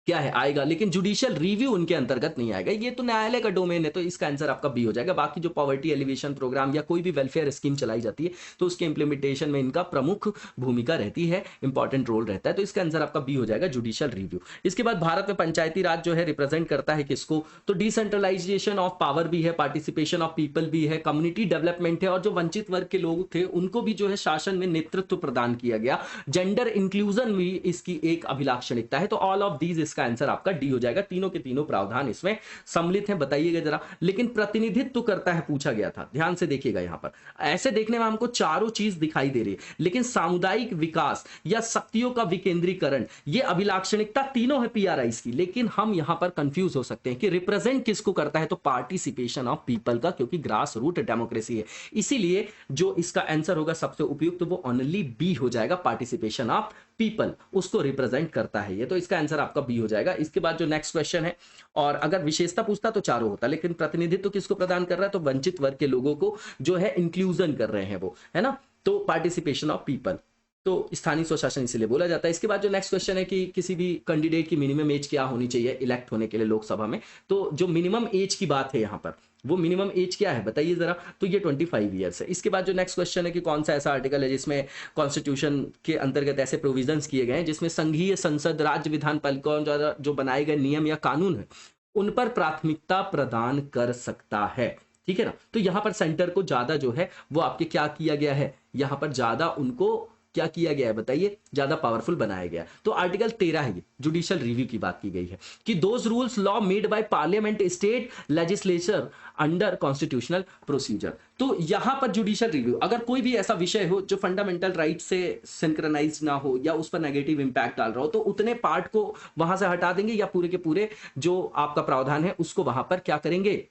क्या है आएगा, लेकिन जुडिशियल रिव्यू उनके अंतर्गत नहीं आएगा, ये तो न्यायालय का डोमेन है, तो इसका आंसर आपका बी हो जाएगा। बाकी जो पॉवर्टी एलिवेशन प्रोग्राम या कोई भी वेलफेयर स्कीम चलाई जाती है तो उसके इंप्लीमेंटेशन में इनका प्रमुख भूमिका रहती है, इंपॉर्टेंट रोल रहता है, तो इसका आंसर आपका बी हो जाएगा, जुडिशियल रिव्यू। इसके बाद भारत में पंचायती राज जो है रिप्रेजेंट करता है किसको, तो डिसेंट्रलाइजेशन ऑफ पावर भी है, पार्टिसिपेशन ऑफ पीपल भी है, कम्युनिटी डेवलपमेंट है, और जो वंचित वर्ग के लोग थे उनको भी जो है शासन में नेतृत्व प्रदान किया गया, जेंडर इंक्लूजन भी इसकी एक अभिलाक्षणिकता है। तो ऑल ऑफ दीज, इसका आंसर आपका डी हो जाएगा, तीनों के तीनों प्रावधान इसमें सम्मिलित हैं, बताइएगा जरा। लेकिन प्रतिनिधित्व करता है पूछा गया था, ध्यान से देखिएगा, यहां पर ऐसे देखने में हमको चारों चीज दिखाई दे रही है, लेकिन सामुदायिक विकास या शक्तियों का विकेंद्रीकरण, ये अभिलाक्षणिकता तीनों है पीआरआईस की, लेकिन हम यहां पर कंफ्यूज हो सकते हैं कि रिप्रेजेंट किसको करता है, तो पार्टिसिपेशन ऑफ पीपल का, क्योंकि ग्रास रूट डेमोक्रेसी है, इसीलिए जो इसका आंसर होगा सबसे उपयुक्त वो ओनली बी हो जाएगा, पार्टिसिपेशन ऑफ पीपल उसको रिप्रेजेंट करता है ये, तो इसका आंसर आपका बी हो जाएगा। इसके बाद जो नेक्स्ट क्वेश्चन है, और अगर विशेषता पूछता तो चारों होता, लेकिन प्रतिनिधित्व किसको प्रदान कर रहा है, तो वंचित वर्ग के लोगों को जो है इंक्लूजन कर रहे हैं वो, है ना, तो पार्टिसिपेशन ऑफ पीपल, तो स्थानीय स्वशासन इसीलिए बोला जाता है। इसके बाद जो नेक्स्ट क्वेश्चन है कि किसी भी कैंडिडेट की मिनिमम एज क्या होनी चाहिए इलेक्ट होने के लिए लोकसभा में, तो जो मिनिमम एज की बात है यहाँ पर, वो मिनिमम एज क्या है बताइए जरा, तो ये 25 ईयर्स है। इसके बाद जो नेक्स्ट क्वेश्चन है कि कौन सा ऐसा आर्टिकल है जिसमें कॉन्स्टिट्यूशन के अंतर्गत ऐसे प्रोविजंस किए गए हैं जिसमें संघीय संसद राज्य विधान पालिकाओं द्वारा जो बनाए गए नियम या कानून है उन पर प्राथमिकता प्रदान कर सकता है, ठीक है ना। तो यहां पर सेंटर को ज्यादा जो है वो आपके क्या किया गया है, यहां पर ज्यादा उनको क्या किया गया है बताइए, ज्यादा पावरफुल बनाया गया। तो आर्टिकल 13 है ये, जुडिशियल रिव्यू की बात की गई है कि those rules law made by parliament state legislature under constitutional procedure. तो यहां पर जुडिशियल रिव्यू, अगर कोई भी ऐसा विषय हो जो फंडामेंटल राइट से सिंक्रोनाइज ना हो या उस पर नेगेटिव इंपैक्ट डाल रहा हो, तो उतने पार्ट को वहां से हटा देंगे या पूरे के पूरे जो आपका प्रावधान है उसको वहां पर क्या करेंगे,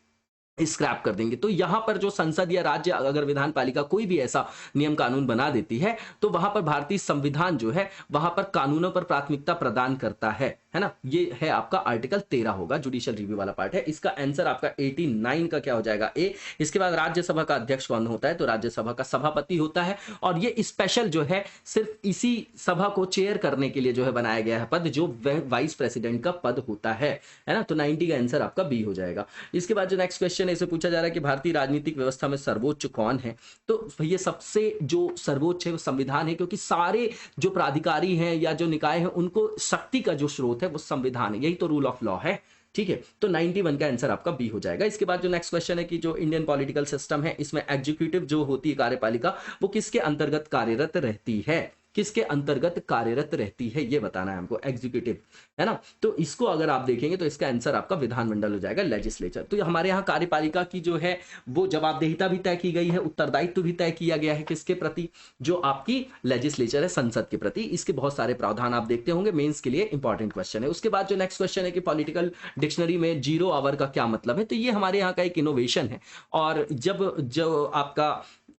स्क्रैप कर देंगे। तो यहां पर जो संसद या राज्य अगर विधान पालिका कोई भी ऐसा नियम कानून बना देती है तो वहां पर भारतीय संविधान जो है वहां पर कानूनों पर प्राथमिकता प्रदान करता है ना। ये है आपका आर्टिकल 13 होगा, जुडिशियल रिव्यू वाला पार्ट है। इसका आंसर आपका 89 का क्या हो जाएगा, ए। इसके बाद राज्यसभा का अध्यक्ष कौन होता है, तो राज्यसभा का सभापति होता है, और ये स्पेशल जो है सिर्फ इसी सभा को चेयर करने के लिए जो है बनाया गया है पद, जो वाइस प्रेसिडेंट का पद होता है ना। तो 90 का आंसर आपका बी हो जाएगा। इसके बाद जो नेक्स्ट क्वेश्चन है, इसे पूछा जा रहा है कि भारतीय राजनीतिक व्यवस्था में सर्वोच्च कौन है, तो ये सबसे जो सर्वोच्च है वो संविधान है, क्योंकि सारे जो प्राधिकारी हैं या जो निकाय हैं उनको शक्ति का जो स्रोत है वो संविधान है, यही तो रूल ऑफ लॉ है, ठीक है। तो 91 का आंसर आपका बी हो जाएगा। इसके बाद जो नेक्स्ट क्वेश्चन है कि जो इंडियन पॉलिटिकल सिस्टम है इसमें एग्जीक्यूटिव जो होती है कार्यपालिका वो किसके अंतर्गत कार्यरत रहती है, किसके अंतर्गत कार्यरत रहती है ये बताना है हमको, एग्जीक्यूटिव, है ना। तो इसको अगर आप देखेंगे तो इसका आंसर आपका विधानमंडल हो जाएगा, लेजिस्लेचर। तो हमारे यहाँ कार्यपालिका की जो है वो जवाबदेहिता भी तय की गई है, उत्तरदायित्व भी तय किया गया है किसके प्रति, जो आपकी लेजिस्लेचर है संसद के प्रति। इसके बहुत सारे प्रावधान आप देखते होंगे, मेंस के लिए इंपॉर्टेंट क्वेश्चन है। उसके बाद जो नेक्स्ट क्वेश्चन है कि पॉलिटिकल डिक्शनरी में 0 आवर का क्या मतलब है, तो ये हमारे यहाँ का एक इनोवेशन है। और जब जो आपका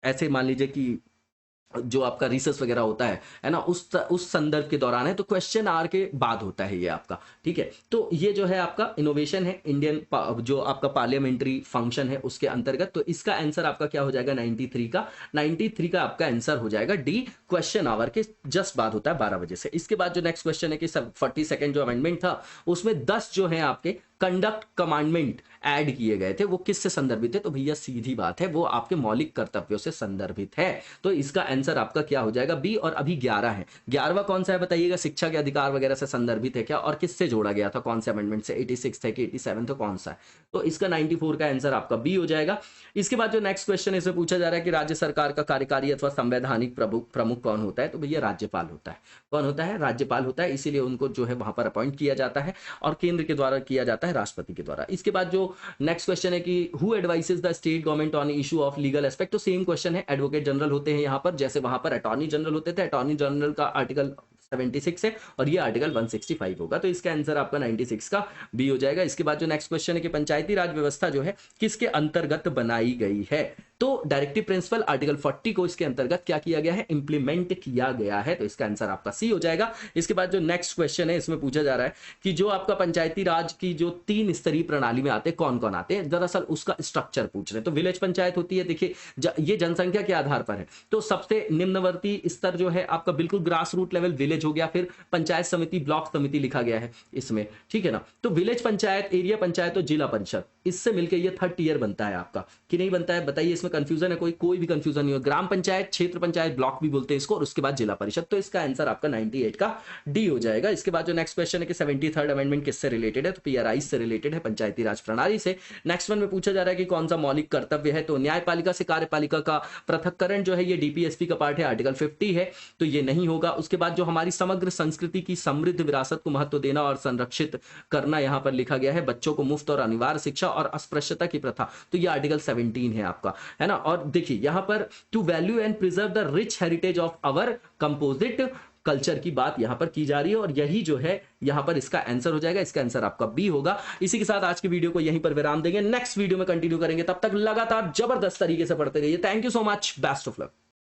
ऐसे मान लीजिए कि जो आपका रिसर्च वगैरह होता है ना, उस संदर्भ के दौरान है, तो क्वेश्चन आर के बाद होता है ये आपका, ठीक है। तो ये जो है आपका इनोवेशन है इंडियन जो आपका पार्लियामेंट्री फंक्शन है उसके अंतर्गत। तो इसका आंसर आपका क्या हो जाएगा, 93 का। 93 का आपका आंसर हो जाएगा डी, क्वेश्चन आवर के जस्ट बाद होता है 12 बजे से। इसके बाद जो नेक्स्ट क्वेश्चन है कि 42nd जो अमेंडमेंट था उसमें 10 जो है आपके कंडक्ट कमांडमेंट ऐड किए गए थे, वो किससे संदर्भित है, तो भैया सीधी बात है वो आपके मौलिक कर्तव्यों से संदर्भित है। तो इसका आंसर आपका क्या हो जाएगा, बी। और अभी 11 है, 11वां कौन सा है बताइएगा, शिक्षा के अधिकार वगैरह से संदर्भित है क्या, और किससे जोड़ा गया था, कौन से अमेंडमेंट से, 86 है कि 87, तो कौन सा है, तो इसका 94 का आंसर आपका बी हो जाएगा। इसके बाद जो नेक्स्ट क्वेश्चन इसे पूछा जा रहा है कि राज्य सरकार का कार्यकारी अथवा संवैधानिक प्रमुख कौन होता है, तो भैया राज्यपाल होता है। कौन होता है, राज्यपाल होता है, इसीलिए उनको जो है वहां पर अपॉइंट किया जाता है और केंद्र के द्वारा किया जाता है, राष्ट्रपति के द्वारा। इसके बाद जो नेक्स्ट क्वेश्चन है कि who advices the state government on issue of legal aspect, तो सेम क्वेश्चन है, एडवोकेट जनरल होते हैं यहाँ पर, जैसे वहां पर अटॉर्नी जनरल होते थे। अटॉर्नी जनरल का आर्टिकल 76 है और ये आर्टिकल 165 होगा, तो इसका आंसर आपका 96 का बी हो जाएगा। इसके बाद जो नेक्स्ट क्वेश्चन है कि पंचायती राज व्यवस्था जो है किसके अंतर्गत बनाई गई है, तो डायरेक्टिव प्रिंसिपल आर्टिकल 40 को इसके अंतर्गत क्या किया गया है, इंप्लीमेंट किया गया है, तो इसका आंसर आपका सी हो जाएगा। इसके बाद जो नेक्स्ट क्वेश्चन है इसमें पूछा जा रहा है कि जो आपका पंचायती राज की जो 3 स्तरीय प्रणाली में आते हैं कौन कौन आते हैं, दरअसल उसका स्ट्रक्चर पूछ रहे हैं। तो विलेज पंचायत होती है, देखिए ये जनसंख्या के आधार पर है, तो सबसे निम्नवर्ती स्तर जो है आपका बिल्कुल ग्रास रूट लेवल विलेज हो गया, फिर पंचायत समिति, ब्लॉक समिति लिखा गया है इसमें, ठीक है ना। तो विलेज पंचायत, एरिया पंचायत और जिला परिषद, इससे मिलकर ये 3rd टियर बनता है आपका, कि नहीं बनता है बताइए, इसमें कंफ्यूजन है कोई भी कंफ्यूजन नहीं हो। ग्राम पंचायत, क्षेत्र पंचायत, ब्लॉक भी बोलते हैं इसको, और उसके बाद जिला परिषद, तो इसका आंसर आपका 98 का डी हो जाएगा। इसके बाद जो नेक्स्ट क्वेश्चन है कि 73rd अमेंडमेंट किससे रिलेटेड है, तो पीआरआई से रिलेटेड है, पंचायती राज प्रणाली से। नेक्स्ट वन में पूछा जा रहा है कि कौन सा मौलिक कर्तव्य है, तो न्यायपालिका से कार्यपालिका का पृथक्करण जो है ये डीपीएसपी का पार्ट है, आर्टिकल 50 है, तो ये नहीं होगा। उसके बाद जो हमारी समग्र संस्कृति की समृद्ध विरासत को महत्व देना और संरक्षित करना यहां पर लिखा गया है, बच्चों को मुफ्त और अनिवार्य शिक्षा और अस्पृश्यता की प्रथा, तो ये आर्टिकल 17 है आपका, है ना। और देखिए यहां पर to value and preserve the rich heritage of our composite culture की बात यहां पर की जा रही है, और यही जो है यहां पर इसका आंसर हो जाएगा। इसका आंसर आपका बी होगा। इसी के साथ आज की वीडियो को यहीं पर विराम देंगे, नेक्स्ट वीडियो में कंटिन्यू करेंगे, तब तक लगातार जबरदस्त तरीके से पढ़ते रहिए। Thank you so much, best of luck.